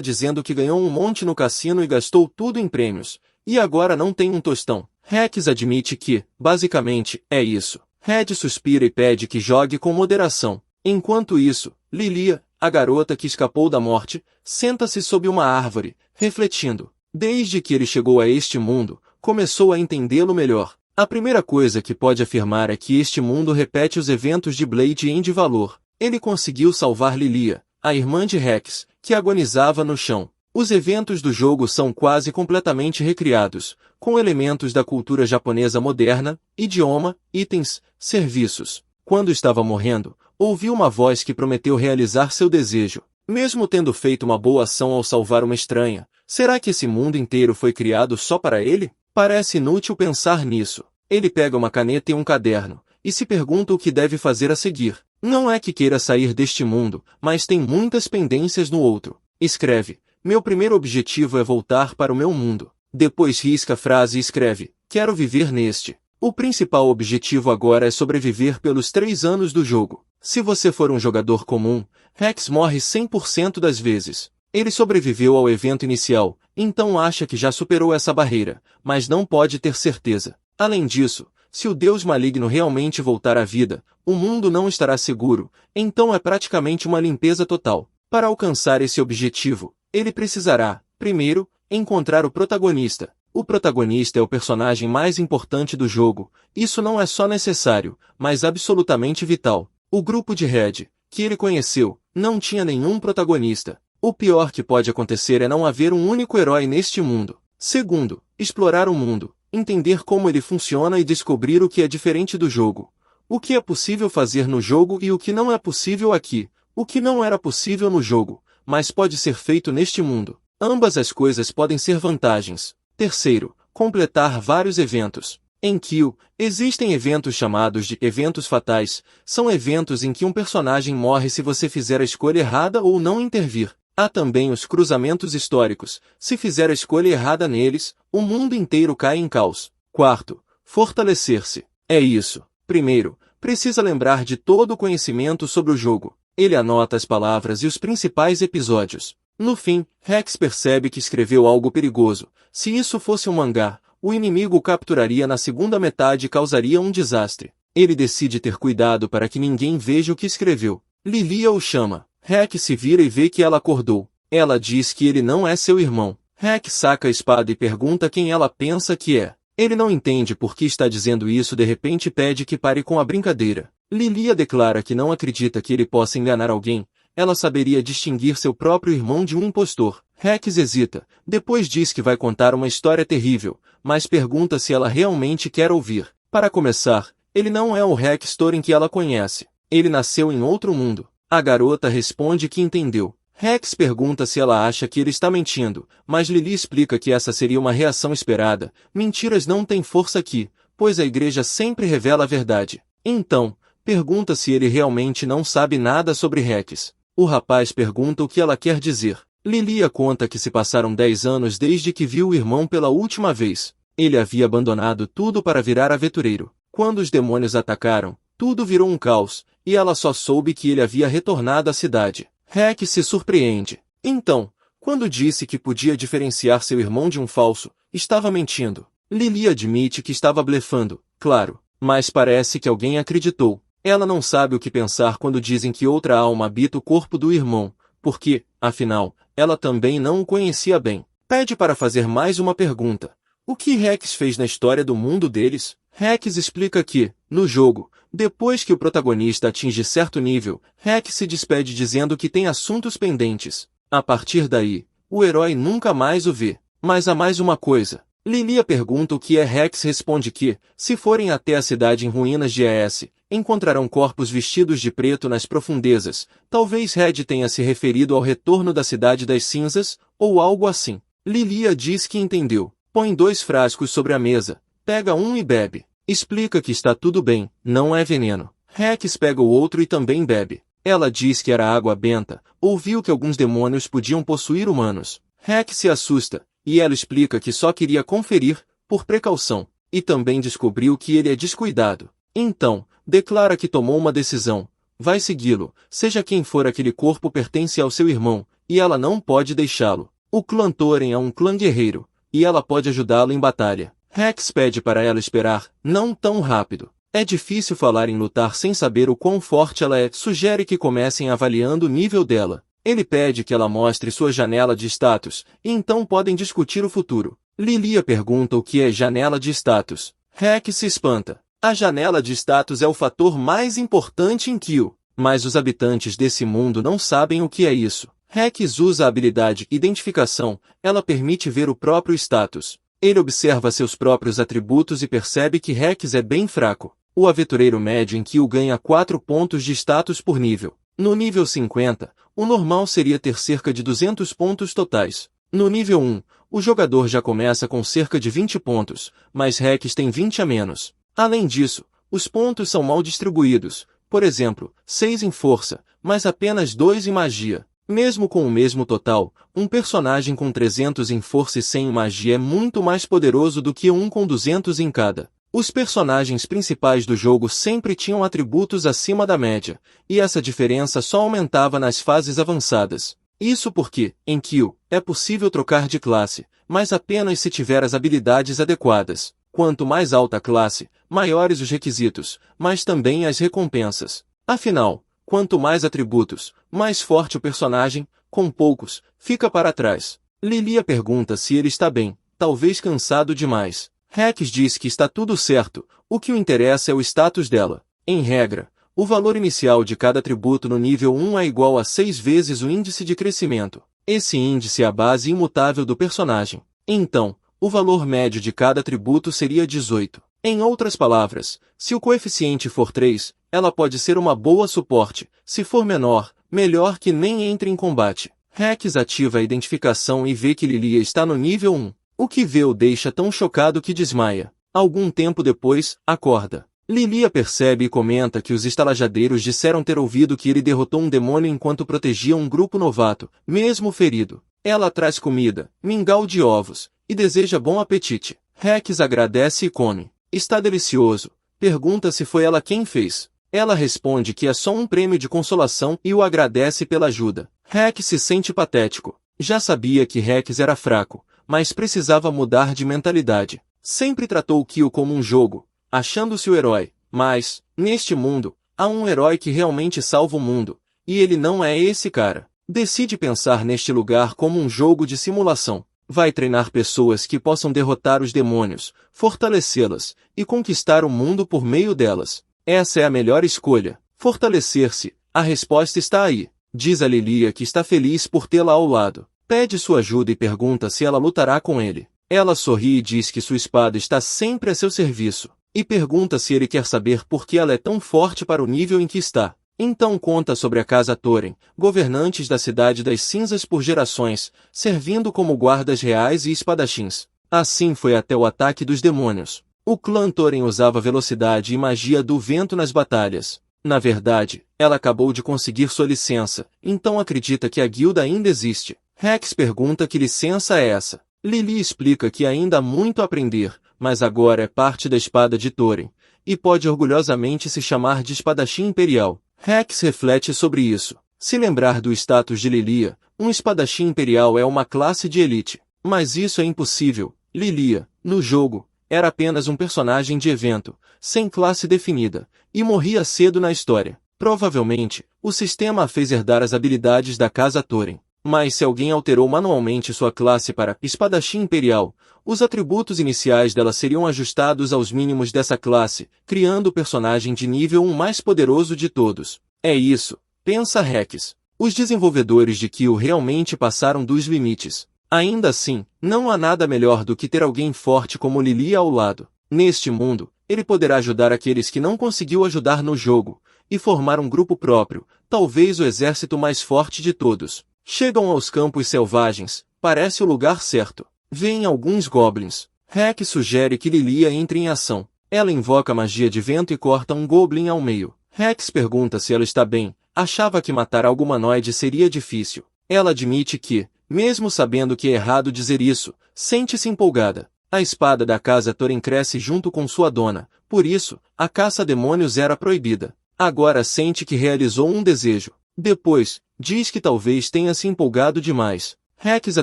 dizendo que ganhou um monte no cassino e gastou tudo em prêmios, e agora não tem um tostão. Rex admite que, basicamente, é isso. Red suspira e pede que jogue com moderação. Enquanto isso, Lilia, a garota que escapou da morte, senta-se sob uma árvore, refletindo. Desde que ele chegou a este mundo, começou a entendê-lo melhor. A primeira coisa que pode afirmar é que este mundo repete os eventos de Blade em de valor. Ele conseguiu salvar Lilia, a irmã de Rex, que agonizava no chão. Os eventos do jogo são quase completamente recriados, com elementos da cultura japonesa moderna, idioma, itens, serviços. Quando estava morrendo, ouviu uma voz que prometeu realizar seu desejo. Mesmo tendo feito uma boa ação ao salvar uma estranha, será que esse mundo inteiro foi criado só para ele? Parece inútil pensar nisso. Ele pega uma caneta e um caderno, e se pergunta o que deve fazer a seguir. Não é que queira sair deste mundo, mas tem muitas pendências no outro. Escreve: meu primeiro objetivo é voltar para o meu mundo. Depois risca a frase e escreve: quero viver neste. O principal objetivo agora é sobreviver pelos 3 anos do jogo. Se você for um jogador comum, Rex morre 100% das vezes. Ele sobreviveu ao evento inicial, então acha que já superou essa barreira, mas não pode ter certeza. Além disso, se o Deus maligno realmente voltar à vida, o mundo não estará seguro, então é praticamente uma limpeza total. Para alcançar esse objetivo, ele precisará, primeiro, encontrar o protagonista. O protagonista é o personagem mais importante do jogo. Isso não é só necessário, mas absolutamente vital. O grupo de Red, que ele conheceu, não tinha nenhum protagonista. O pior que pode acontecer é não haver um único herói neste mundo. Segundo, explorar o mundo, entender como ele funciona e descobrir o que é diferente do jogo. O que é possível fazer no jogo e o que não é possível aqui. O que não era possível no jogo, mas pode ser feito neste mundo. Ambas as coisas podem ser vantagens. Terceiro, completar vários eventos. Em Kill, existem eventos chamados de eventos fatais. São eventos em que um personagem morre se você fizer a escolha errada ou não intervir. Há também os cruzamentos históricos. Se fizer a escolha errada neles, o mundo inteiro cai em caos. Quarto, fortalecer-se. É isso. Primeiro, precisa lembrar de todo o conhecimento sobre o jogo. Ele anota as palavras e os principais episódios. No fim, Rex percebe que escreveu algo perigoso. Se isso fosse um mangá, o inimigo o capturaria na segunda metade e causaria um desastre. Ele decide ter cuidado para que ninguém veja o que escreveu. Lilia o chama. Rex se vira e vê que ela acordou. Ela diz que ele não é seu irmão. Rex saca a espada e pergunta quem ela pensa que é. Ele não entende por que está dizendo isso e de repente pede que pare com a brincadeira. Lilia declara que não acredita que ele possa enganar alguém. Ela saberia distinguir seu próprio irmão de um impostor. Rex hesita, depois diz que vai contar uma história terrível, mas pergunta se ela realmente quer ouvir. Para começar, ele não é o Rex Thorin que ela conhece. Ele nasceu em outro mundo. A garota responde que entendeu. Rex pergunta se ela acha que ele está mentindo, mas Lily explica que essa seria uma reação esperada. Mentiras não têm força aqui, pois a igreja sempre revela a verdade. Então, pergunta se ele realmente não sabe nada sobre Rex. O rapaz pergunta o que ela quer dizer. Lilia conta que se passaram 10 anos desde que viu o irmão pela última vez. Ele havia abandonado tudo para virar aventureiro. Quando os demônios atacaram, tudo virou um caos, e ela só soube que ele havia retornado à cidade. Rex se surpreende. Então, quando disse que podia diferenciar seu irmão de um falso, estava mentindo. Lily admite que estava blefando, claro, mas parece que alguém acreditou. Ela não sabe o que pensar quando dizem que outra alma habita o corpo do irmão, porque, afinal, ela também não o conhecia bem. Pede para fazer mais uma pergunta. O que Rex fez na história do mundo deles? Rex explica que, no jogo, depois que o protagonista atinge certo nível, Rex se despede dizendo que tem assuntos pendentes. A partir daí, o herói nunca mais o vê. Mas há mais uma coisa. Lilia pergunta o que é. Rex responde que, se forem até a cidade em ruínas de ES, encontrarão corpos vestidos de preto nas profundezas. Talvez Red tenha se referido ao retorno da Cidade das Cinzas, ou algo assim. Lilia diz que entendeu. Põe 2 frascos sobre a mesa, pega um e bebe. Explica que está tudo bem, não é veneno. Rex pega o outro e também bebe. Ela diz que era água benta, ouviu que alguns demônios podiam possuir humanos. Rex se assusta, e ela explica que só queria conferir, por precaução, e também descobriu que ele é descuidado. Então, declara que tomou uma decisão. Vai segui-lo, seja quem for aquele corpo pertence ao seu irmão, e ela não pode deixá-lo. O clã Thorin é um clã guerreiro, e ela pode ajudá-lo em batalha. Rex pede para ela esperar, não tão rápido. É difícil falar em lutar sem saber o quão forte ela é. Sugere que comecem avaliando o nível dela. Ele pede que ela mostre sua janela de status, e então podem discutir o futuro. Lilia pergunta o que é janela de status. Rex se espanta. A janela de status é o fator mais importante em Kill, mas os habitantes desse mundo não sabem o que é isso. Rex usa a habilidade Identificação, ela permite ver o próprio status. Ele observa seus próprios atributos e percebe que Rex é bem fraco. O aventureiro médio em Kill ganha 4 pontos de status por nível. No nível 50, o normal seria ter cerca de 200 pontos totais. No nível 1, o jogador já começa com cerca de 20 pontos, mas Rex tem 20 a menos. Além disso, os pontos são mal distribuídos, por exemplo, 6 em força, mas apenas 2 em magia. Mesmo com o mesmo total, um personagem com 300 em força e 100 em magia é muito mais poderoso do que um com 200 em cada. Os personagens principais do jogo sempre tinham atributos acima da média, e essa diferença só aumentava nas fases avançadas. Isso porque, em Kill, é possível trocar de classe, mas apenas se tiver as habilidades adequadas. Quanto mais alta a classe, maiores os requisitos, mas também as recompensas. Afinal, quanto mais atributos, mais forte o personagem, com poucos, fica para trás. Lilia pergunta se ele está bem, talvez cansado demais. Rex diz que está tudo certo, o que o interessa é o status dela. Em regra, o valor inicial de cada atributo no nível 1 é igual a 6 vezes o índice de crescimento. Esse índice é a base imutável do personagem. Então, o valor médio de cada atributo seria 18. Em outras palavras, se o coeficiente for 3, ela pode ser uma boa suporte. Se for menor, melhor que nem entre em combate. Rex ativa a identificação e vê que Lilia está no nível 1. O que vê o deixa tão chocado que desmaia. Algum tempo depois, acorda. Lilia percebe e comenta que os estalajadeiros disseram ter ouvido que ele derrotou um demônio enquanto protegia um grupo novato, mesmo ferido. Ela traz comida, mingau de ovos, e deseja bom apetite. Rex agradece e come. Está delicioso. Pergunta se foi ela quem fez. Ela responde que é só um prêmio de consolação e o agradece pela ajuda. Rex se sente patético. Já sabia que Rex era fraco, mas precisava mudar de mentalidade. Sempre tratou Kill como um jogo, achando-se o herói, mas, neste mundo, há um herói que realmente salva o mundo, e ele não é esse cara. Decide pensar neste lugar como um jogo de simulação. Vai treinar pessoas que possam derrotar os demônios, fortalecê-las, e conquistar o mundo por meio delas. Essa é a melhor escolha. Fortalecer-se, a resposta está aí. Diz a Lilia que está feliz por tê-la ao lado. Pede sua ajuda e pergunta se ela lutará com ele. Ela sorri e diz que sua espada está sempre a seu serviço, e pergunta se ele quer saber por que ela é tão forte para o nível em que está. Então conta sobre a casa Thorin, governantes da Cidade das Cinzas por gerações, servindo como guardas reais e espadachins. Assim foi até o ataque dos demônios. O clã Thorin usava velocidade e magia do vento nas batalhas. Na verdade, ela acabou de conseguir sua licença, então acredita que a guilda ainda existe. Rex pergunta que licença é essa. Lily explica que ainda há muito a aprender, mas agora é parte da espada de Thorin, e pode orgulhosamente se chamar de espadachim imperial. Rex reflete sobre isso. Se lembrar do status de Lilia, um espadachim imperial é uma classe de elite. Mas isso é impossível. Lilia, no jogo, era apenas um personagem de evento, sem classe definida, e morria cedo na história. Provavelmente, o sistema a fez herdar as habilidades da Casa Thorin. Mas se alguém alterou manualmente sua classe para espadachim imperial, os atributos iniciais dela seriam ajustados aos mínimos dessa classe, criando o personagem de nível 1 mais poderoso de todos. É isso, pensa Rex. Os desenvolvedores de Kill realmente passaram dos limites. Ainda assim, não há nada melhor do que ter alguém forte como Lilia ao lado. Neste mundo, ele poderá ajudar aqueles que não conseguiu ajudar no jogo, e formar um grupo próprio, talvez o exército mais forte de todos. Chegam aos campos selvagens, parece o lugar certo. Vêem alguns goblins. Rex sugere que Lilia entre em ação. Ela invoca magia de vento e corta um goblin ao meio. Rex pergunta se ela está bem, achava que matar algo humanoide seria difícil. Ela admite que, mesmo sabendo que é errado dizer isso, sente-se empolgada. A espada da casa Thorin cresce junto com sua dona, por isso, a caça a demônios era proibida. Agora sente que realizou um desejo. Depois, diz que talvez tenha se empolgado demais. Rex a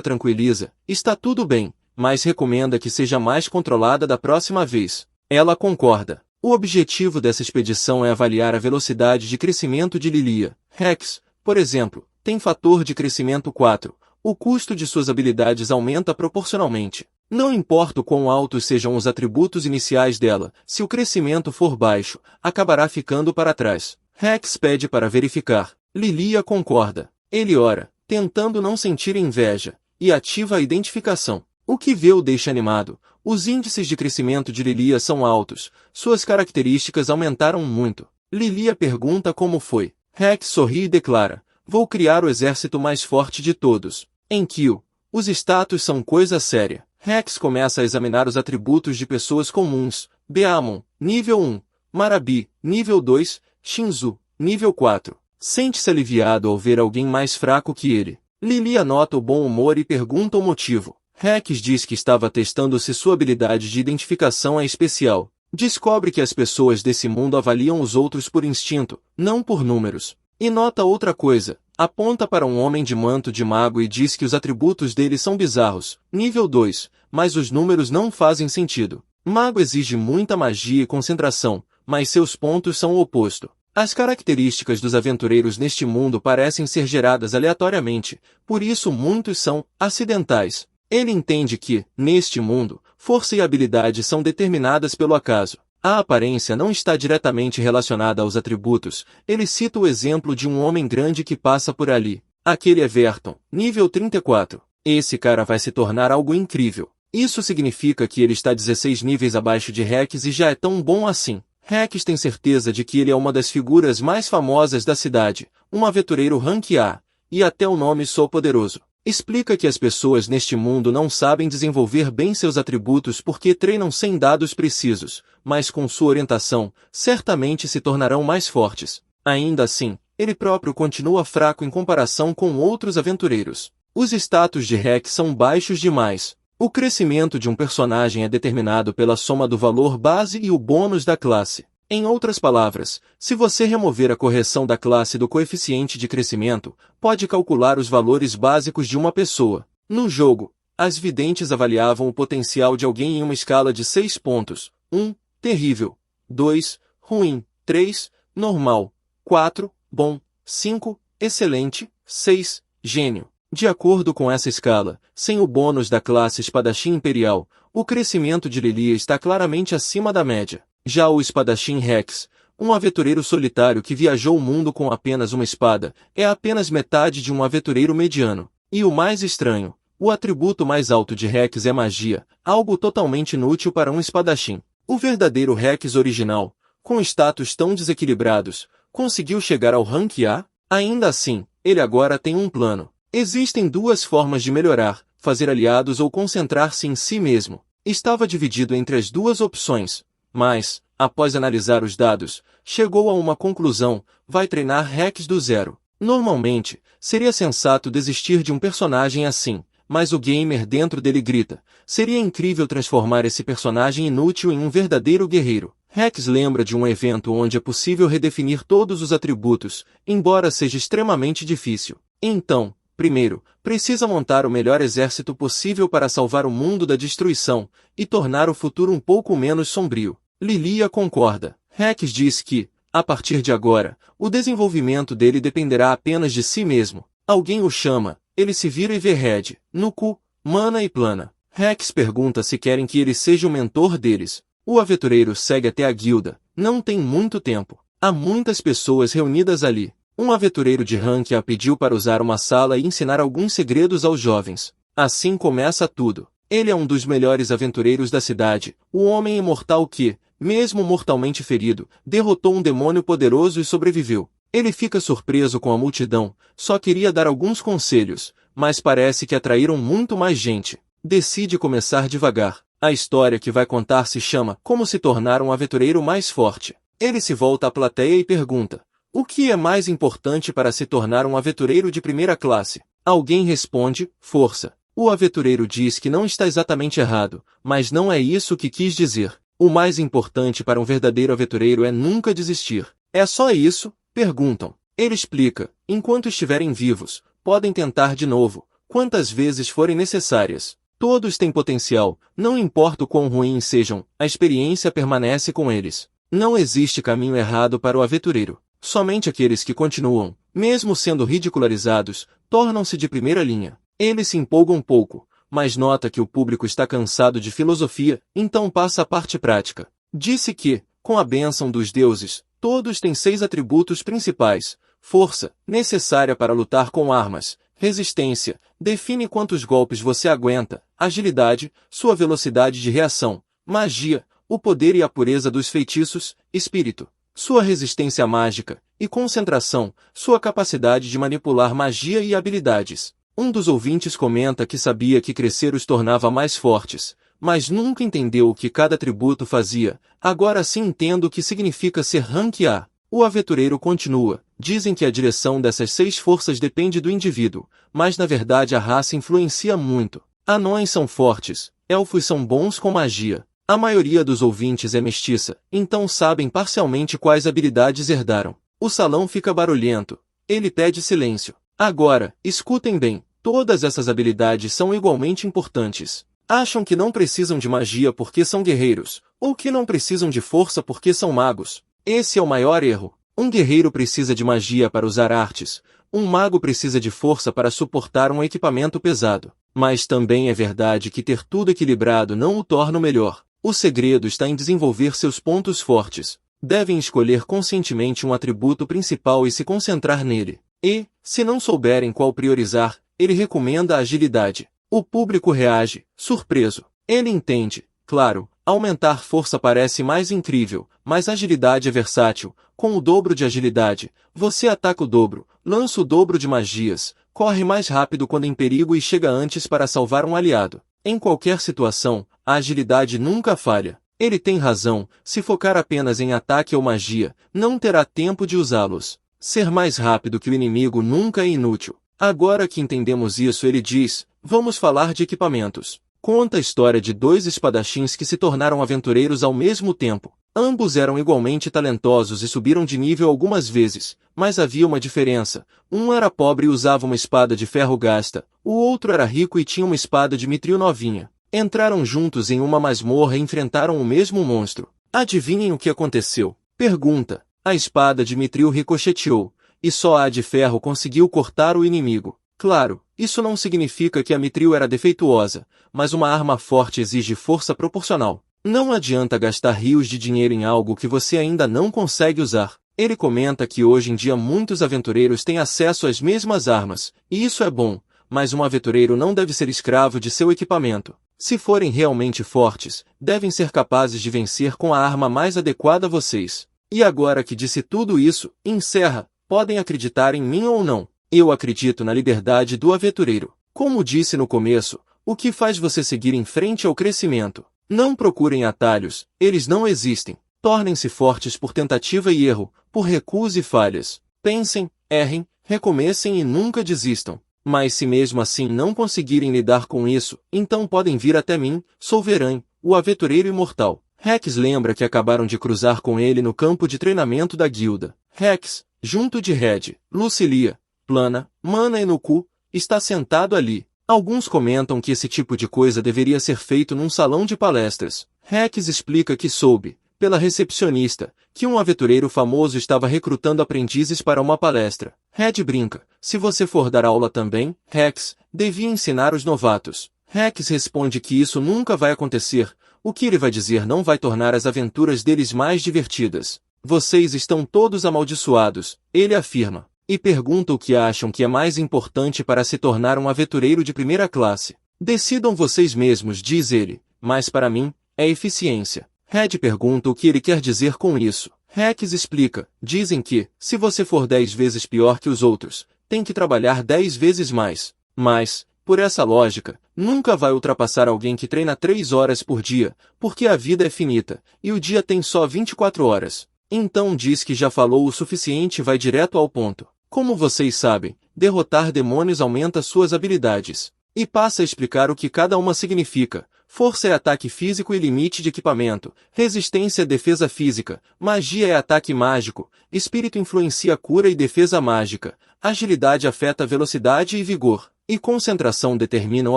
tranquiliza, está tudo bem, mas recomenda que seja mais controlada da próxima vez. Ela concorda. O objetivo dessa expedição é avaliar a velocidade de crescimento de Lilia. Rex, por exemplo, tem fator de crescimento 4. O custo de suas habilidades aumenta proporcionalmente. Não importa o quão altos sejam os atributos iniciais dela, se o crescimento for baixo, acabará ficando para trás. Rex pede para verificar. Lilia concorda. Ele ora, tentando não sentir inveja, e ativa a identificação. O que vê o deixa animado. Os índices de crescimento de Lilia são altos, suas características aumentaram muito. Lilia pergunta como foi. Rex sorri e declara, vou criar o exército mais forte de todos. Em Kill, os status são coisa séria. Rex começa a examinar os atributos de pessoas comuns. Beamon, nível 1. Marabi, nível 2. Shinzu, nível 4. Sente-se aliviado ao ver alguém mais fraco que ele. Lilia nota o bom humor e pergunta o motivo. Rex diz que estava testando se sua habilidade de identificação é especial. Descobre que as pessoas desse mundo avaliam os outros por instinto, não por números. E nota outra coisa. Aponta para um homem de manto de mago e diz que os atributos dele são bizarros. Nível 2, mas os números não fazem sentido. Mago exige muita magia e concentração, mas seus pontos são o oposto. As características dos aventureiros neste mundo parecem ser geradas aleatoriamente, por isso muitos são acidentais. Ele entende que, neste mundo, força e habilidade são determinadas pelo acaso. A aparência não está diretamente relacionada aos atributos. Ele cita o exemplo de um homem grande que passa por ali. Aquele é Verton, nível 34. Esse cara vai se tornar algo incrível. Isso significa que ele está 16 níveis abaixo de Rex e já é tão bom assim. Rex tem certeza de que ele é uma das figuras mais famosas da cidade, um aventureiro rank A, e até o nome soa poderoso. Explica que as pessoas neste mundo não sabem desenvolver bem seus atributos porque treinam sem dados precisos, mas com sua orientação, certamente se tornarão mais fortes. Ainda assim, ele próprio continua fraco em comparação com outros aventureiros. Os status de Rex são baixos demais. O crescimento de um personagem é determinado pela soma do valor base e o bônus da classe. Em outras palavras, se você remover a correção da classe do coeficiente de crescimento, pode calcular os valores básicos de uma pessoa. No jogo, as videntes avaliavam o potencial de alguém em uma escala de 6 pontos. 1, terrível. 2, ruim. 3, normal. 4, bom. 5, excelente. 6, gênio. De acordo com essa escala, sem o bônus da classe espadachim imperial, o crescimento de Lilia está claramente acima da média. Já o espadachim Rex, um aventureiro solitário que viajou o mundo com apenas uma espada, é apenas metade de um aventureiro mediano. E o mais estranho, o atributo mais alto de Rex é magia, algo totalmente inútil para um espadachim. O verdadeiro Rex original, com status tão desequilibrados, conseguiu chegar ao rank A? Ainda assim, ele agora tem um plano. Existem duas formas de melhorar, fazer aliados ou concentrar-se em si mesmo. Estava dividido entre as duas opções. Mas, após analisar os dados, chegou a uma conclusão, vai treinar Rex do zero. Normalmente, seria sensato desistir de um personagem assim, mas o gamer dentro dele grita: seria incrível transformar esse personagem inútil em um verdadeiro guerreiro. Rex lembra de um evento onde é possível redefinir todos os atributos, embora seja extremamente difícil. Então, primeiro, precisa montar o melhor exército possível para salvar o mundo da destruição e tornar o futuro um pouco menos sombrio. Lilia concorda. Rex diz que, a partir de agora, o desenvolvimento dele dependerá apenas de si mesmo. Alguém o chama, ele se vira e vê Red, Nuku, Mana e Plana. Rex pergunta se querem que ele seja o mentor deles. O aventureiro segue até a guilda. Não tem muito tempo. Há muitas pessoas reunidas ali. Um aventureiro de rank a pediu para usar uma sala e ensinar alguns segredos aos jovens. Assim começa tudo. Ele é um dos melhores aventureiros da cidade, o homem imortal que, mesmo mortalmente ferido, derrotou um demônio poderoso e sobreviveu. Ele fica surpreso com a multidão, só queria dar alguns conselhos, mas parece que atraíram muito mais gente. Decide começar devagar. A história que vai contar se chama Como se tornar um aventureiro mais forte. Ele se volta à plateia e pergunta: o que é mais importante para se tornar um aventureiro de primeira classe? Alguém responde: força. O aventureiro diz que não está exatamente errado, mas não é isso que quis dizer. O mais importante para um verdadeiro aventureiro é nunca desistir. É só isso? Perguntam. Ele explica: enquanto estiverem vivos, podem tentar de novo, quantas vezes forem necessárias. Todos têm potencial, não importa o quão ruins sejam, a experiência permanece com eles. Não existe caminho errado para o aventureiro. Somente aqueles que continuam, mesmo sendo ridicularizados, tornam-se de primeira linha. Ele se empolga um pouco, mas nota que o público está cansado de filosofia, então passa à parte prática. Disse que, com a bênção dos deuses, todos têm 6 atributos principais: força, necessária para lutar com armas; resistência, define quantos golpes você aguenta; agilidade, sua velocidade de reação; magia, o poder e a pureza dos feitiços; espírito, sua resistência mágica; e concentração, sua capacidade de manipular magia e habilidades. Um dos ouvintes comenta que sabia que crescer os tornava mais fortes, mas nunca entendeu o que cada atributo fazia. Agora sim entendo o que significa ser rank A. O aventureiro continua: dizem que a direção dessas 6 forças depende do indivíduo, mas na verdade a raça influencia muito. Anões são fortes, elfos são bons com magia. A maioria dos ouvintes é mestiça, então sabem parcialmente quais habilidades herdaram. O salão fica barulhento. Ele pede silêncio. Agora, escutem bem, todas essas habilidades são igualmente importantes. Acham que não precisam de magia porque são guerreiros, ou que não precisam de força porque são magos. Esse é o maior erro. Um guerreiro precisa de magia para usar artes, um mago precisa de força para suportar um equipamento pesado. Mas também é verdade que ter tudo equilibrado não o torna o melhor. O segredo está em desenvolver seus pontos fortes. Devem escolher conscientemente um atributo principal e se concentrar nele. E, se não souberem qual priorizar, ele recomenda a agilidade. O público reage, surpreso. Ele entende. Claro, aumentar força parece mais incrível, mas agilidade é versátil. Com o dobro de agilidade, você ataca o dobro, lança o dobro de magias, corre mais rápido quando em perigo e chega antes para salvar um aliado. Em qualquer situação, a agilidade nunca falha. Ele tem razão, se focar apenas em ataque ou magia, não terá tempo de usá-los. Ser mais rápido que o inimigo nunca é inútil. Agora que entendemos isso, ele diz: vamos falar de equipamentos. Conta a história de 2 espadachins que se tornaram aventureiros ao mesmo tempo. Ambos eram igualmente talentosos e subiram de nível algumas vezes, mas havia uma diferença. Um era pobre e usava uma espada de ferro gasta, o outro era rico e tinha uma espada de mitril novinha. Entraram juntos em uma masmorra e enfrentaram o mesmo monstro. Adivinhem o que aconteceu? Pergunta. A espada de mitril ricocheteou, e só a de ferro conseguiu cortar o inimigo. Claro, isso não significa que a mitril era defeituosa, mas uma arma forte exige força proporcional. Não adianta gastar rios de dinheiro em algo que você ainda não consegue usar. Ele comenta que hoje em dia muitos aventureiros têm acesso às mesmas armas, e isso é bom, mas um aventureiro não deve ser escravo de seu equipamento. Se forem realmente fortes, devem ser capazes de vencer com a arma mais adequada a vocês. E agora que disse tudo isso, encerra: podem acreditar em mim ou não. Eu acredito na liberdade do aventureiro. Como disse no começo, o que faz você seguir em frente é o crescimento. Não procurem atalhos, eles não existem. Tornem-se fortes por tentativa e erro, por recuos e falhas. Pensem, errem, recomecem e nunca desistam. Mas se mesmo assim não conseguirem lidar com isso, então podem vir até mim, Solveran, o aventureiro imortal. Rex lembra que acabaram de cruzar com ele no campo de treinamento da guilda. Rex, junto de Red, Lucilia, Plana, Mana e Nuku, está sentado ali. Alguns comentam que esse tipo de coisa deveria ser feito num salão de palestras. Rex explica que soube, pela recepcionista, que um aventureiro famoso estava recrutando aprendizes para uma palestra. Red brinca, se você for dar aula também, Rex, devia ensinar os novatos. Rex responde que isso nunca vai acontecer, o que ele vai dizer não vai tornar as aventuras deles mais divertidas. Vocês estão todos amaldiçoados, ele afirma, e pergunta o que acham que é mais importante para se tornar um aventureiro de primeira classe. Decidam vocês mesmos, diz ele, mas para mim, é eficiência. Red pergunta o que ele quer dizer com isso. Rex explica, dizem que, se você for 10 vezes pior que os outros, tem que trabalhar 10 vezes mais. Mas, por essa lógica, nunca vai ultrapassar alguém que treina 3 horas por dia, porque a vida é finita, e o dia tem só 24 horas. Então diz que já falou o suficiente e vai direto ao ponto. Como vocês sabem, derrotar demônios aumenta suas habilidades. E passa a explicar o que cada uma significa. Força é ataque físico e limite de equipamento, resistência é defesa física, magia é ataque mágico, espírito influencia cura e defesa mágica, agilidade afeta velocidade e vigor, e concentração determina o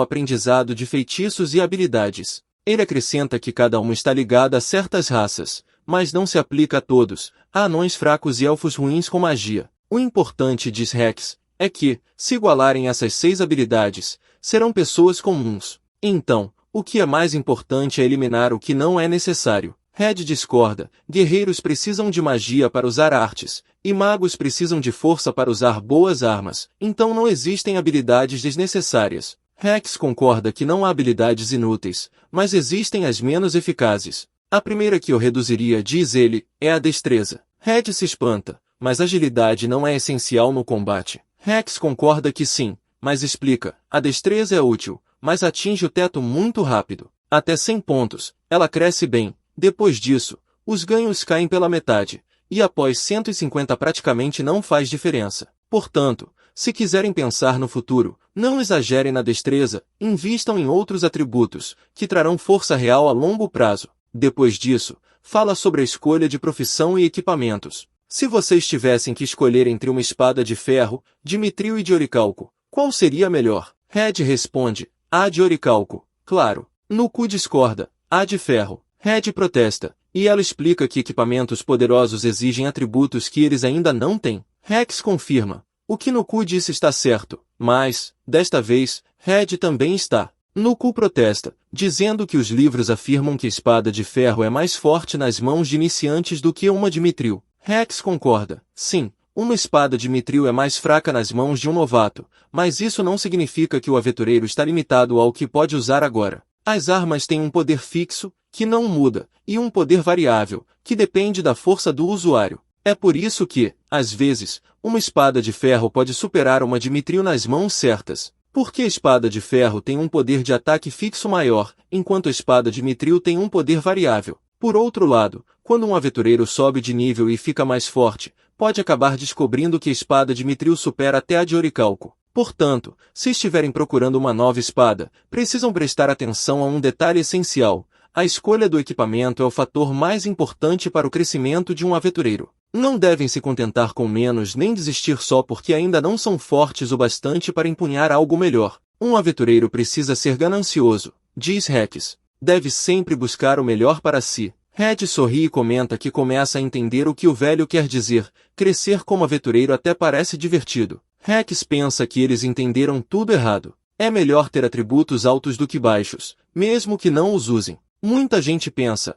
aprendizado de feitiços e habilidades. Ele acrescenta que cada uma está ligada a certas raças, mas não se aplica a todos, a anões fracos e elfos ruins com magia. O importante, diz Rex, é que, se igualarem essas 6 habilidades, serão pessoas comuns. Então, o que é mais importante é eliminar o que não é necessário. Red discorda, guerreiros precisam de magia para usar artes, e magos precisam de força para usar boas armas, então não existem habilidades desnecessárias. Rex concorda que não há habilidades inúteis, mas existem as menos eficazes. A primeira que eu reduziria, diz ele, é a destreza. Red se espanta, mas agilidade não é essencial no combate. Rex concorda que sim, mas explica, a destreza é útil, mas atinge o teto muito rápido. Até 100 pontos, ela cresce bem. Depois disso, os ganhos caem pela metade, e após 150 praticamente não faz diferença. Portanto, se quiserem pensar no futuro, não exagerem na destreza, invistam em outros atributos, que trarão força real a longo prazo. Depois disso, fala sobre a escolha de profissão e equipamentos. Se vocês tivessem que escolher entre uma espada de ferro, de mitril e de oricalco, qual seria melhor? Red responde, a de oricalco, claro. Nuku discorda, a de ferro. Red protesta, e ela explica que equipamentos poderosos exigem atributos que eles ainda não têm. Rex confirma, o que Nuku disse está certo, mas, desta vez, Red também está. Nuku protesta, dizendo que os livros afirmam que a espada de ferro é mais forte nas mãos de iniciantes do que uma de mitril. Rex concorda, sim, uma espada de mitril é mais fraca nas mãos de um novato, mas isso não significa que o aventureiro está limitado ao que pode usar agora. As armas têm um poder fixo, que não muda, e um poder variável, que depende da força do usuário. É por isso que, às vezes, uma espada de ferro pode superar uma de mitril nas mãos certas. Porque a espada de ferro tem um poder de ataque fixo maior, enquanto a espada de mitril tem um poder variável. Por outro lado, quando um aventureiro sobe de nível e fica mais forte, pode acabar descobrindo que a espada de mitril supera até a de oricalco. Portanto, se estiverem procurando uma nova espada, precisam prestar atenção a um detalhe essencial. A escolha do equipamento é o fator mais importante para o crescimento de um aventureiro. Não devem se contentar com menos nem desistir só porque ainda não são fortes o bastante para empunhar algo melhor. Um aventureiro precisa ser ganancioso, diz Rex. Deve sempre buscar o melhor para si. Red sorri e comenta que começa a entender o que o velho quer dizer. Crescer como aventureiro até parece divertido. Rex pensa que eles entenderam tudo errado. É melhor ter atributos altos do que baixos, mesmo que não os usem. Muita gente pensa,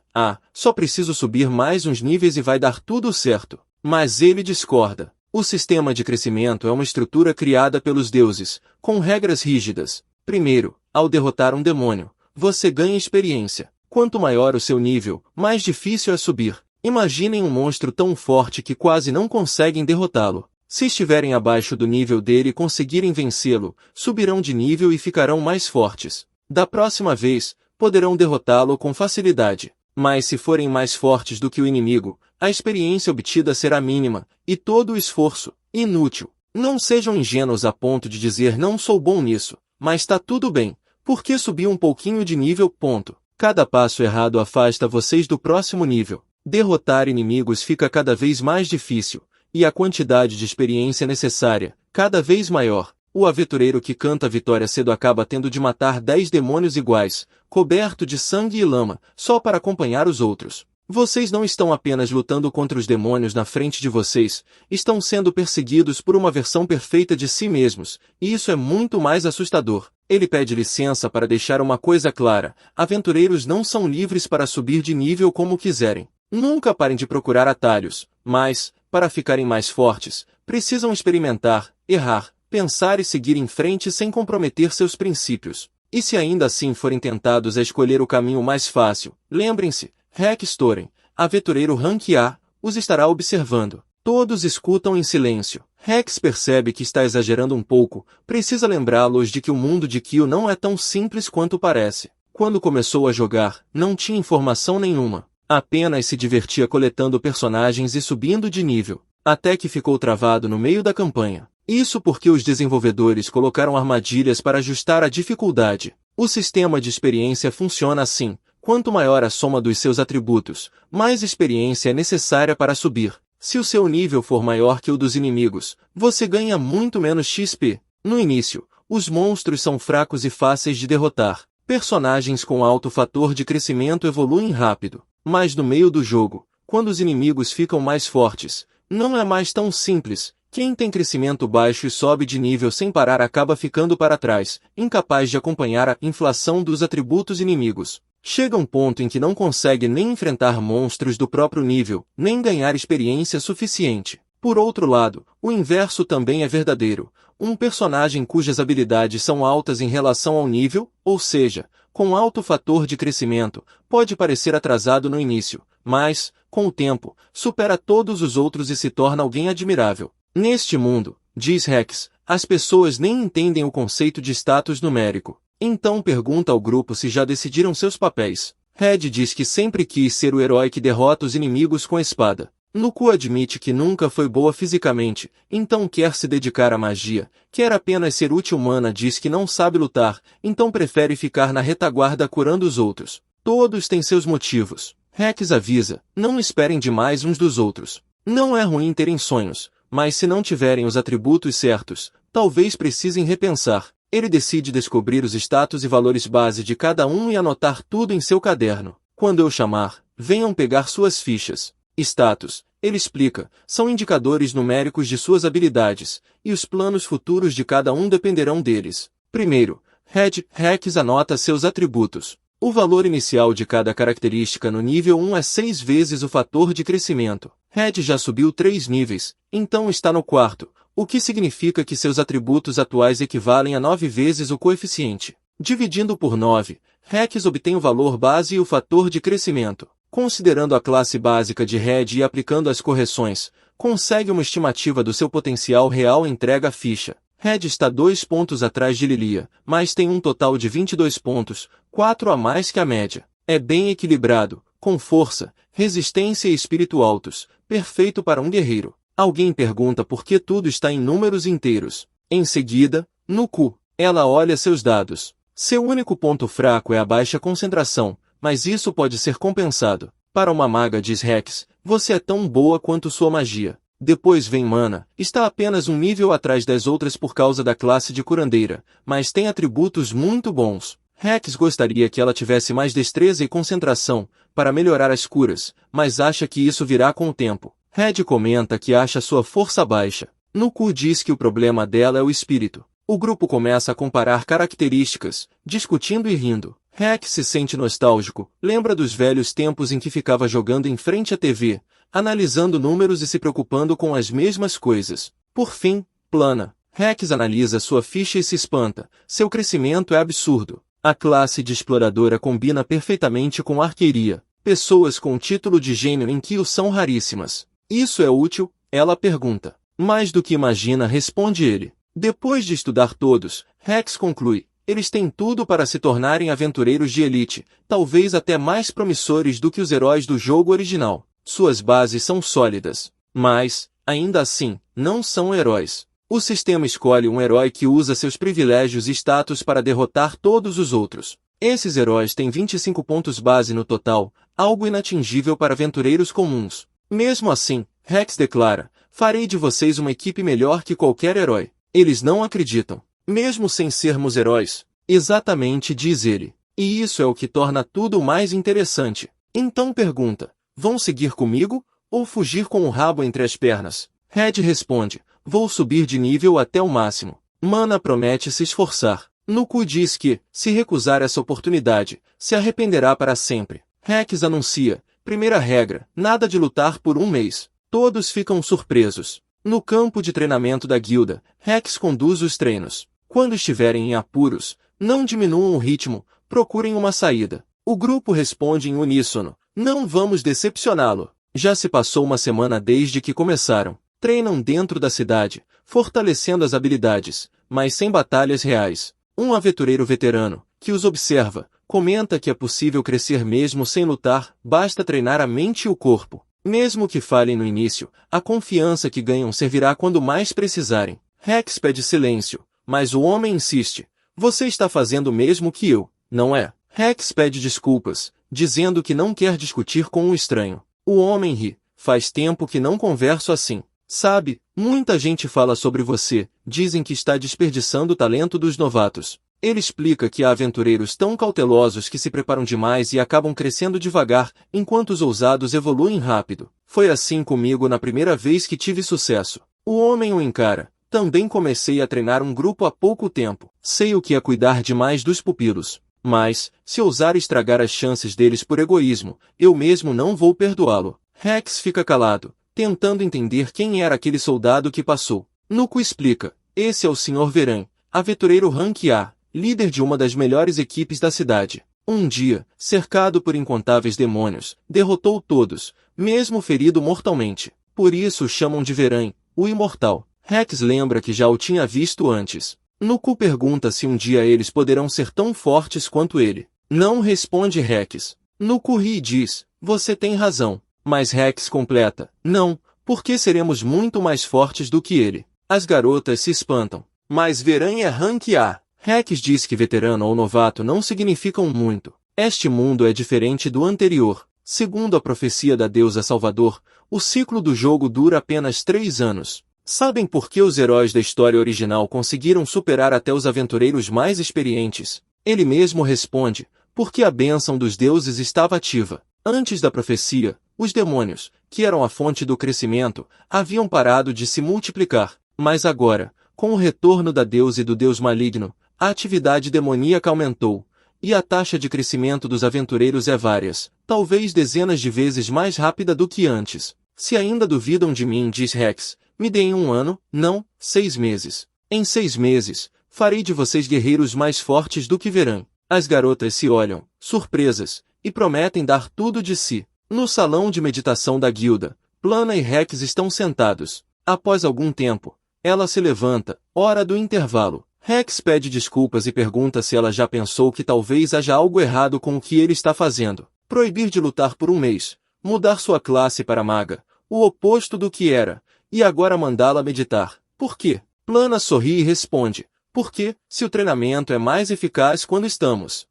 só preciso subir mais uns níveis e vai dar tudo certo. Mas ele discorda. O sistema de crescimento é uma estrutura criada pelos deuses, com regras rígidas. Primeiro, ao derrotar um demônio, você ganha experiência. Quanto maior o seu nível, mais difícil é subir. Imaginem um monstro tão forte que quase não conseguem derrotá-lo. Se estiverem abaixo do nível dele e conseguirem vencê-lo, subirão de nível e ficarão mais fortes. Da próxima vez, poderão derrotá-lo com facilidade. Mas se forem mais fortes do que o inimigo, a experiência obtida será mínima, e todo o esforço, inútil. Não sejam ingênuos a ponto de dizer não sou bom nisso, mas tá tudo bem, porque subi um pouquinho de nível, ponto. Cada passo errado afasta vocês do próximo nível. Derrotar inimigos fica cada vez mais difícil, e a quantidade de experiência necessária, cada vez maior. O aventureiro que canta a vitória cedo acaba tendo de matar 10 demônios iguais, coberto de sangue e lama, só para acompanhar os outros. Vocês não estão apenas lutando contra os demônios na frente de vocês, estão sendo perseguidos por uma versão perfeita de si mesmos, e isso é muito mais assustador. Ele pede licença para deixar uma coisa clara: aventureiros não são livres para subir de nível como quiserem. Nunca parem de procurar atalhos, mas, para ficarem mais fortes, precisam experimentar, errar, pensar e seguir em frente sem comprometer seus princípios. E se ainda assim forem tentados a escolher o caminho mais fácil, lembrem-se, Hextoren, aventureiro Rank A, os estará observando. Todos escutam em silêncio. Hex percebe que está exagerando um pouco, precisa lembrá-los de que o mundo de Kyo não é tão simples quanto parece. Quando começou a jogar, não tinha informação nenhuma. Apenas se divertia coletando personagens e subindo de nível, até que ficou travado no meio da campanha. Isso porque os desenvolvedores colocaram armadilhas para ajustar a dificuldade. O sistema de experiência funciona assim: quanto maior a soma dos seus atributos, mais experiência é necessária para subir. Se o seu nível for maior que o dos inimigos, você ganha muito menos XP. No início, os monstros são fracos e fáceis de derrotar. Personagens com alto fator de crescimento evoluem rápido. Mas no meio do jogo, quando os inimigos ficam mais fortes, não é mais tão simples. Quem tem crescimento baixo e sobe de nível sem parar acaba ficando para trás, incapaz de acompanhar a inflação dos atributos inimigos. Chega um ponto em que não consegue nem enfrentar monstros do próprio nível, nem ganhar experiência suficiente. Por outro lado, o inverso também é verdadeiro. Um personagem cujas habilidades são altas em relação ao nível, ou seja, com alto fator de crescimento, pode parecer atrasado no início, mas, com o tempo, supera todos os outros e se torna alguém admirável. Neste mundo, diz Hex, as pessoas nem entendem o conceito de status numérico. Então pergunta ao grupo se já decidiram seus papéis. Red diz que sempre quis ser o herói que derrota os inimigos com a espada. Nuku admite que nunca foi boa fisicamente, então quer se dedicar à magia, quer apenas ser útil. Mana diz que não sabe lutar, então prefere ficar na retaguarda curando os outros. Todos têm seus motivos. Hex avisa, não esperem demais uns dos outros. Não é ruim terem sonhos, mas se não tiverem os atributos certos, talvez precisem repensar. Ele decide descobrir os status e valores base de cada um e anotar tudo em seu caderno. Quando eu chamar, venham pegar suas fichas. Status, ele explica, são indicadores numéricos de suas habilidades, e os planos futuros de cada um dependerão deles. Primeiro, Hex anota seus atributos. O valor inicial de cada característica no nível 1 é 6 vezes o fator de crescimento. Red já subiu 3 níveis, então está no quarto, o que significa que seus atributos atuais equivalem a 9 vezes o coeficiente. Dividindo por 9, Hex obtém o valor base e o fator de crescimento. Considerando a classe básica de Red e aplicando as correções, consegue uma estimativa do seu potencial real e entrega a ficha. Red está 2 pontos atrás de Lilia, mas tem um total de 22 pontos, 4 a mais que a média. É bem equilibrado, com força, resistência e espírito altos, perfeito para um guerreiro. Alguém pergunta por que tudo está em números inteiros. Em seguida, Nuku, ela olha seus dados. Seu único ponto fraco é a baixa concentração, mas isso pode ser compensado. Para uma maga, diz Hex, você é tão boa quanto sua magia. Depois vem Mana, está apenas um nível atrás das outras por causa da classe de curandeira, mas tem atributos muito bons. Hex gostaria que ela tivesse mais destreza e concentração, para melhorar as curas, mas acha que isso virá com o tempo. Red comenta que acha sua força baixa. Nuku diz que o problema dela é o espírito. O grupo começa a comparar características, discutindo e rindo. Hex se sente nostálgico, lembra dos velhos tempos em que ficava jogando em frente à TV, analisando números e se preocupando com as mesmas coisas. Por fim, Plana. Hex analisa sua ficha e se espanta, seu crescimento é absurdo. A classe de exploradora combina perfeitamente com arqueria. Pessoas com título de gênio em Kyo são raríssimas. Isso é útil? Ela pergunta. Mais do que imagina, responde ele. Depois de estudar todos, Hex conclui. Eles têm tudo para se tornarem aventureiros de elite, talvez até mais promissores do que os heróis do jogo original. Suas bases são sólidas, mas, ainda assim, não são heróis. O sistema escolhe um herói que usa seus privilégios e status para derrotar todos os outros. Esses heróis têm 25 pontos base no total, algo inatingível para aventureiros comuns. Mesmo assim, Rex declara, farei de vocês uma equipe melhor que qualquer herói. Eles não acreditam. Mesmo sem sermos heróis. Exatamente, diz ele. E isso é o que torna tudo mais interessante. Então pergunta, vão seguir comigo, ou fugir com o rabo entre as pernas? Red responde, vou subir de nível até o máximo. Mana promete se esforçar. Nuku diz que, se recusar essa oportunidade, se arrependerá para sempre. Rex anuncia, primeira regra, nada de lutar por um mês. Todos ficam surpresos. No campo de treinamento da guilda, Rex conduz os treinos. Quando estiverem em apuros, não diminuam o ritmo, procurem uma saída. O grupo responde em uníssono, não vamos decepcioná-lo. Já se passou uma semana desde que começaram. Treinam dentro da cidade, fortalecendo as habilidades, mas sem batalhas reais. Um aventureiro veterano, que os observa, comenta que é possível crescer mesmo sem lutar, basta treinar a mente e o corpo. Mesmo que falhem no início, a confiança que ganham servirá quando mais precisarem. Rex pede silêncio, mas o homem insiste. Você está fazendo o mesmo que eu, não é? Rex pede desculpas, dizendo que não quer discutir com um estranho. O homem ri. Faz tempo que não converso assim. Sabe, muita gente fala sobre você, dizem que está desperdiçando o talento dos novatos. Ele explica que há aventureiros tão cautelosos que se preparam demais e acabam crescendo devagar, enquanto os ousados evoluem rápido. Foi assim comigo na primeira vez que tive sucesso. O homem o encara. Também comecei a treinar um grupo há pouco tempo. Sei o que é cuidar demais dos pupilos. Mas, se ousar estragar as chances deles por egoísmo, eu mesmo não vou perdoá-lo. Rex fica calado, tentando entender quem era aquele soldado que passou. Nuku explica. Esse é o Sr. Veren, aventureiro Rank A, líder de uma das melhores equipes da cidade. Um dia, cercado por incontáveis demônios, derrotou todos, mesmo ferido mortalmente. Por isso o chamam de Veren, o Imortal. Rex lembra que já o tinha visto antes. Nuku pergunta se um dia eles poderão ser tão fortes quanto ele. Não responde Rex. Nuku ri e diz, você tem razão. Mas Rex completa, não, porque seremos muito mais fortes do que ele. As garotas se espantam. Mas Veren é Rank A. Rex diz que veterano ou novato não significam muito. Este mundo é diferente do anterior. Segundo a profecia da deusa Salvador, o ciclo do jogo dura apenas 3 anos. Sabem por que os heróis da história original conseguiram superar até os aventureiros mais experientes? Ele mesmo responde, porque a bênção dos deuses estava ativa. Antes da profecia, os demônios, que eram a fonte do crescimento, haviam parado de se multiplicar. Mas agora, com o retorno da deusa e do deus maligno, a atividade demoníaca aumentou, e a taxa de crescimento dos aventureiros é várias, talvez dezenas de vezes mais rápida do que antes. Se ainda duvidam de mim, diz Rex, me deem 1 ano, não, 6 meses. Em 6 meses, farei de vocês guerreiros mais fortes do que Veren. As garotas se olham, surpresas, e prometem dar tudo de si. No salão de meditação da guilda, Plana e Rex estão sentados. Após algum tempo, ela se levanta, hora do intervalo. Rex pede desculpas e pergunta se ela já pensou que talvez haja algo errado com o que ele está fazendo. Proibir de lutar por 1 mês, mudar sua classe para maga, o oposto do que era, e agora mandá-la meditar. Por quê? Plana sorri e responde, porque, se o treinamento é mais eficaz quando estamos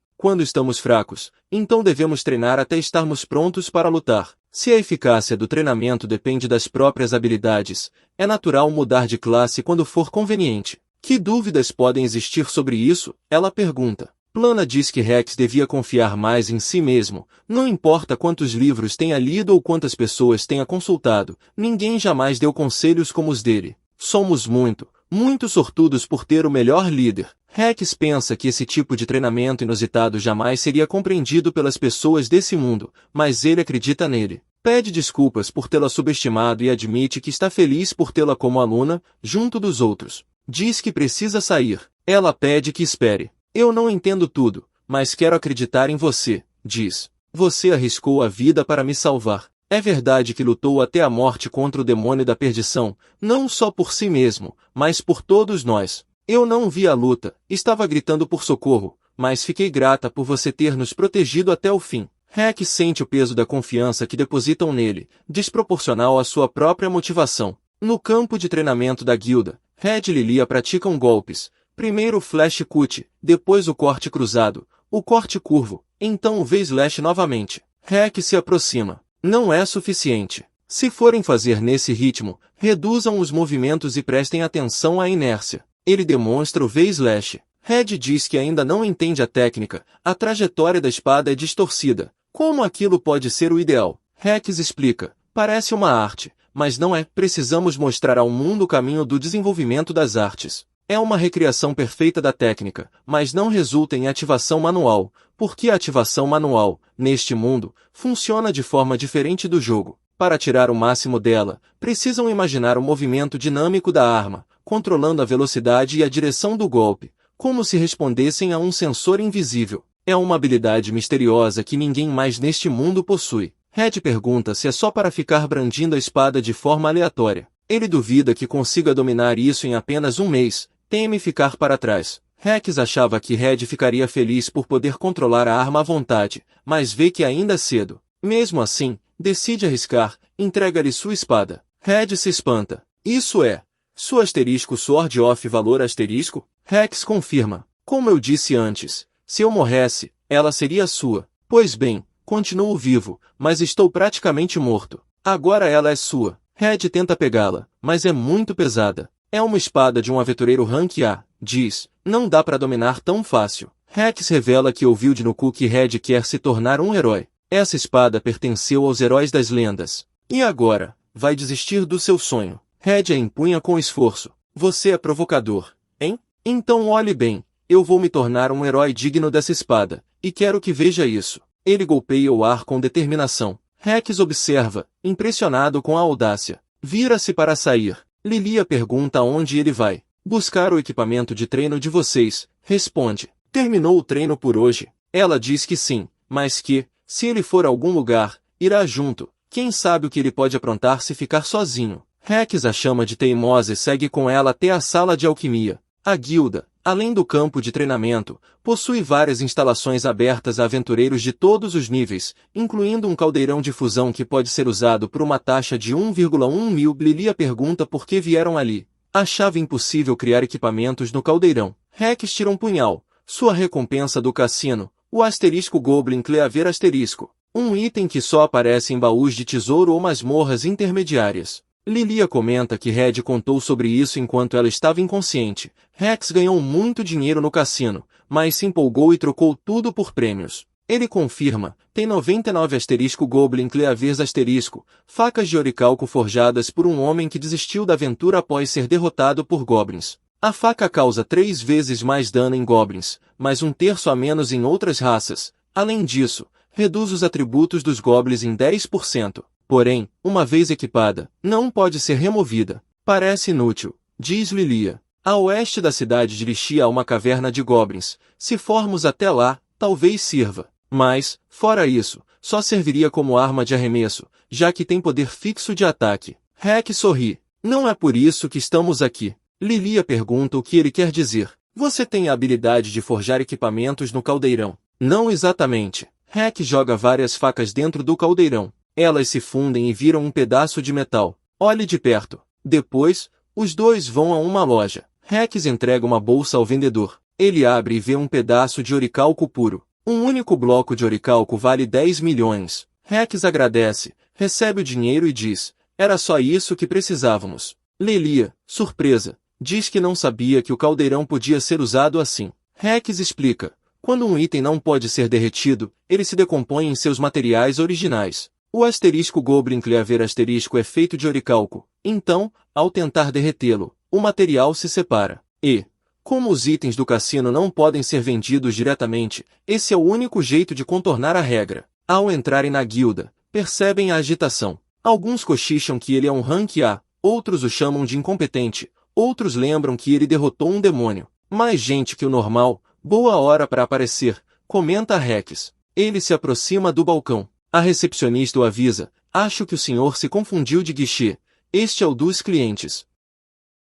fracos, então devemos treinar até estarmos prontos para lutar. Se a eficácia do treinamento depende das próprias habilidades, é natural mudar de classe quando for conveniente. Que dúvidas podem existir sobre isso? Ela pergunta. Plana diz que Rex devia confiar mais em si mesmo, não importa quantos livros tenha lido ou quantas pessoas tenha consultado, ninguém jamais deu conselhos como os dele. Somos muito sortudos por ter o melhor líder. Rex pensa que esse tipo de treinamento inusitado jamais seria compreendido pelas pessoas desse mundo, mas ele acredita nele. Pede desculpas por tê-la subestimado e admite que está feliz por tê-la como aluna, junto dos outros. Diz que precisa sair. Ela pede que espere. Eu não entendo tudo, mas quero acreditar em você, diz. Você arriscou a vida para me salvar. É verdade que lutou até a morte contra o demônio da perdição, não só por si mesmo, mas por todos nós. Eu não vi a luta, estava gritando por socorro, mas fiquei grata por você ter nos protegido até o fim. Rex sente o peso da confiança que depositam nele, desproporcional à sua própria motivação. No campo de treinamento da guilda, Red e Lilia praticam golpes. Primeiro o flash cut, depois o corte cruzado, o corte curvo, então o V-slash novamente. Rex se aproxima. Não é suficiente. Se forem fazer nesse ritmo, reduzam os movimentos e prestem atenção à inércia. Ele demonstra o V-slash. Red diz que ainda não entende a técnica, a trajetória da espada é distorcida. Como aquilo pode ser o ideal? Rex explica. Parece uma arte, mas não é. Precisamos mostrar ao mundo o caminho do desenvolvimento das artes. É uma recriação perfeita da técnica, mas não resulta em ativação manual, porque a ativação manual, neste mundo, funciona de forma diferente do jogo. Para tirar o máximo dela, precisam imaginar o movimento dinâmico da arma, controlando a velocidade e a direção do golpe, como se respondessem a um sensor invisível. É uma habilidade misteriosa que ninguém mais neste mundo possui. Red pergunta se é só para ficar brandindo a espada de forma aleatória. Ele duvida que consiga dominar isso em apenas um mês, teme ficar para trás. Rex achava que Red ficaria feliz por poder controlar a arma à vontade, mas vê que ainda é cedo. Mesmo assim, decide arriscar, entrega-lhe sua espada. Red se espanta. Isso é sua asterisco Sword of Valor asterisco? Rex confirma. Como eu disse antes, se eu morresse, ela seria sua. Pois bem, continuo vivo, mas estou praticamente morto. Agora ela é sua. Red tenta pegá-la, mas é muito pesada. É uma espada de um aventureiro rank A, diz. Não dá para dominar tão fácil. Rex revela que ouviu de Nuku que Red quer se tornar um herói. Essa espada pertenceu aos heróis das lendas. E agora? Vai desistir do seu sonho. Red a empunha com esforço. Você é provocador, hein? Então olhe bem. Eu vou me tornar um herói digno dessa espada, e quero que veja isso. Ele golpeia o ar com determinação. Rex observa, impressionado com a audácia. Vira-se para sair. Lilia pergunta aonde ele vai. Buscar o equipamento de treino de vocês, responde. Terminou o treino por hoje? Ela diz que sim, mas que, se ele for a algum lugar, irá junto. Quem sabe o que ele pode aprontar se ficar sozinho. Rex a chama de teimosa e segue com ela até a sala de alquimia. A guilda, além do campo de treinamento, possui várias instalações abertas a aventureiros de todos os níveis, incluindo um caldeirão de fusão que pode ser usado por uma taxa de 1,1 mil. Lilia pergunta por que vieram ali. Achava impossível criar equipamentos no caldeirão. Rex tira um punhal. Sua recompensa do cassino, o asterisco Goblin Cleaver asterisco. Um item que só aparece em baús de tesouro ou masmorras intermediárias. Lilia comenta que Red contou sobre isso enquanto ela estava inconsciente. Rex ganhou muito dinheiro no cassino, mas se empolgou e trocou tudo por prêmios. Ele confirma, tem 99 asterisco Goblin Cleavers asterisco, facas de oricalco forjadas por um homem que desistiu da aventura após ser derrotado por goblins. A faca causa 3 vezes mais dano em goblins, mas 1/3 a menos em outras raças. Além disso, reduz os atributos dos goblins em 10%. Porém, uma vez equipada, não pode ser removida. Parece inútil, diz Lilia. A oeste da cidade de Lixia há uma caverna de goblins. Se formos até lá, talvez sirva. Mas, fora isso, só serviria como arma de arremesso, já que tem poder fixo de ataque. Rex sorri. Não é por isso que estamos aqui. Lilia pergunta o que ele quer dizer. Você tem a habilidade de forjar equipamentos no caldeirão? Não exatamente. Rex joga várias facas dentro do caldeirão. Elas se fundem e viram um pedaço de metal. Olhe de perto. Depois, os dois vão a uma loja. Rex entrega uma bolsa ao vendedor. Ele abre e vê um pedaço de oricalco puro. Um único bloco de oricalco vale 10 milhões. Rex agradece, recebe o dinheiro e diz, era só isso que precisávamos. Lilia, surpresa, diz que não sabia que o caldeirão podia ser usado assim. Rex explica, quando um item não pode ser derretido, ele se decompõe em seus materiais originais. O asterisco Goblin Cleaver asterisco é feito de oricalco, então, ao tentar derretê-lo, o material se separa. E, como os itens do cassino não podem ser vendidos diretamente, esse é o único jeito de contornar a regra. Ao entrarem na guilda, percebem a agitação. Alguns cochicham que ele é um rank A, outros o chamam de incompetente, outros lembram que ele derrotou um demônio. Mais gente que o normal, boa hora para aparecer, comenta Rex. Ele se aproxima do balcão. A recepcionista o avisa, acho que o senhor se confundiu de guichê. Este é o dos clientes.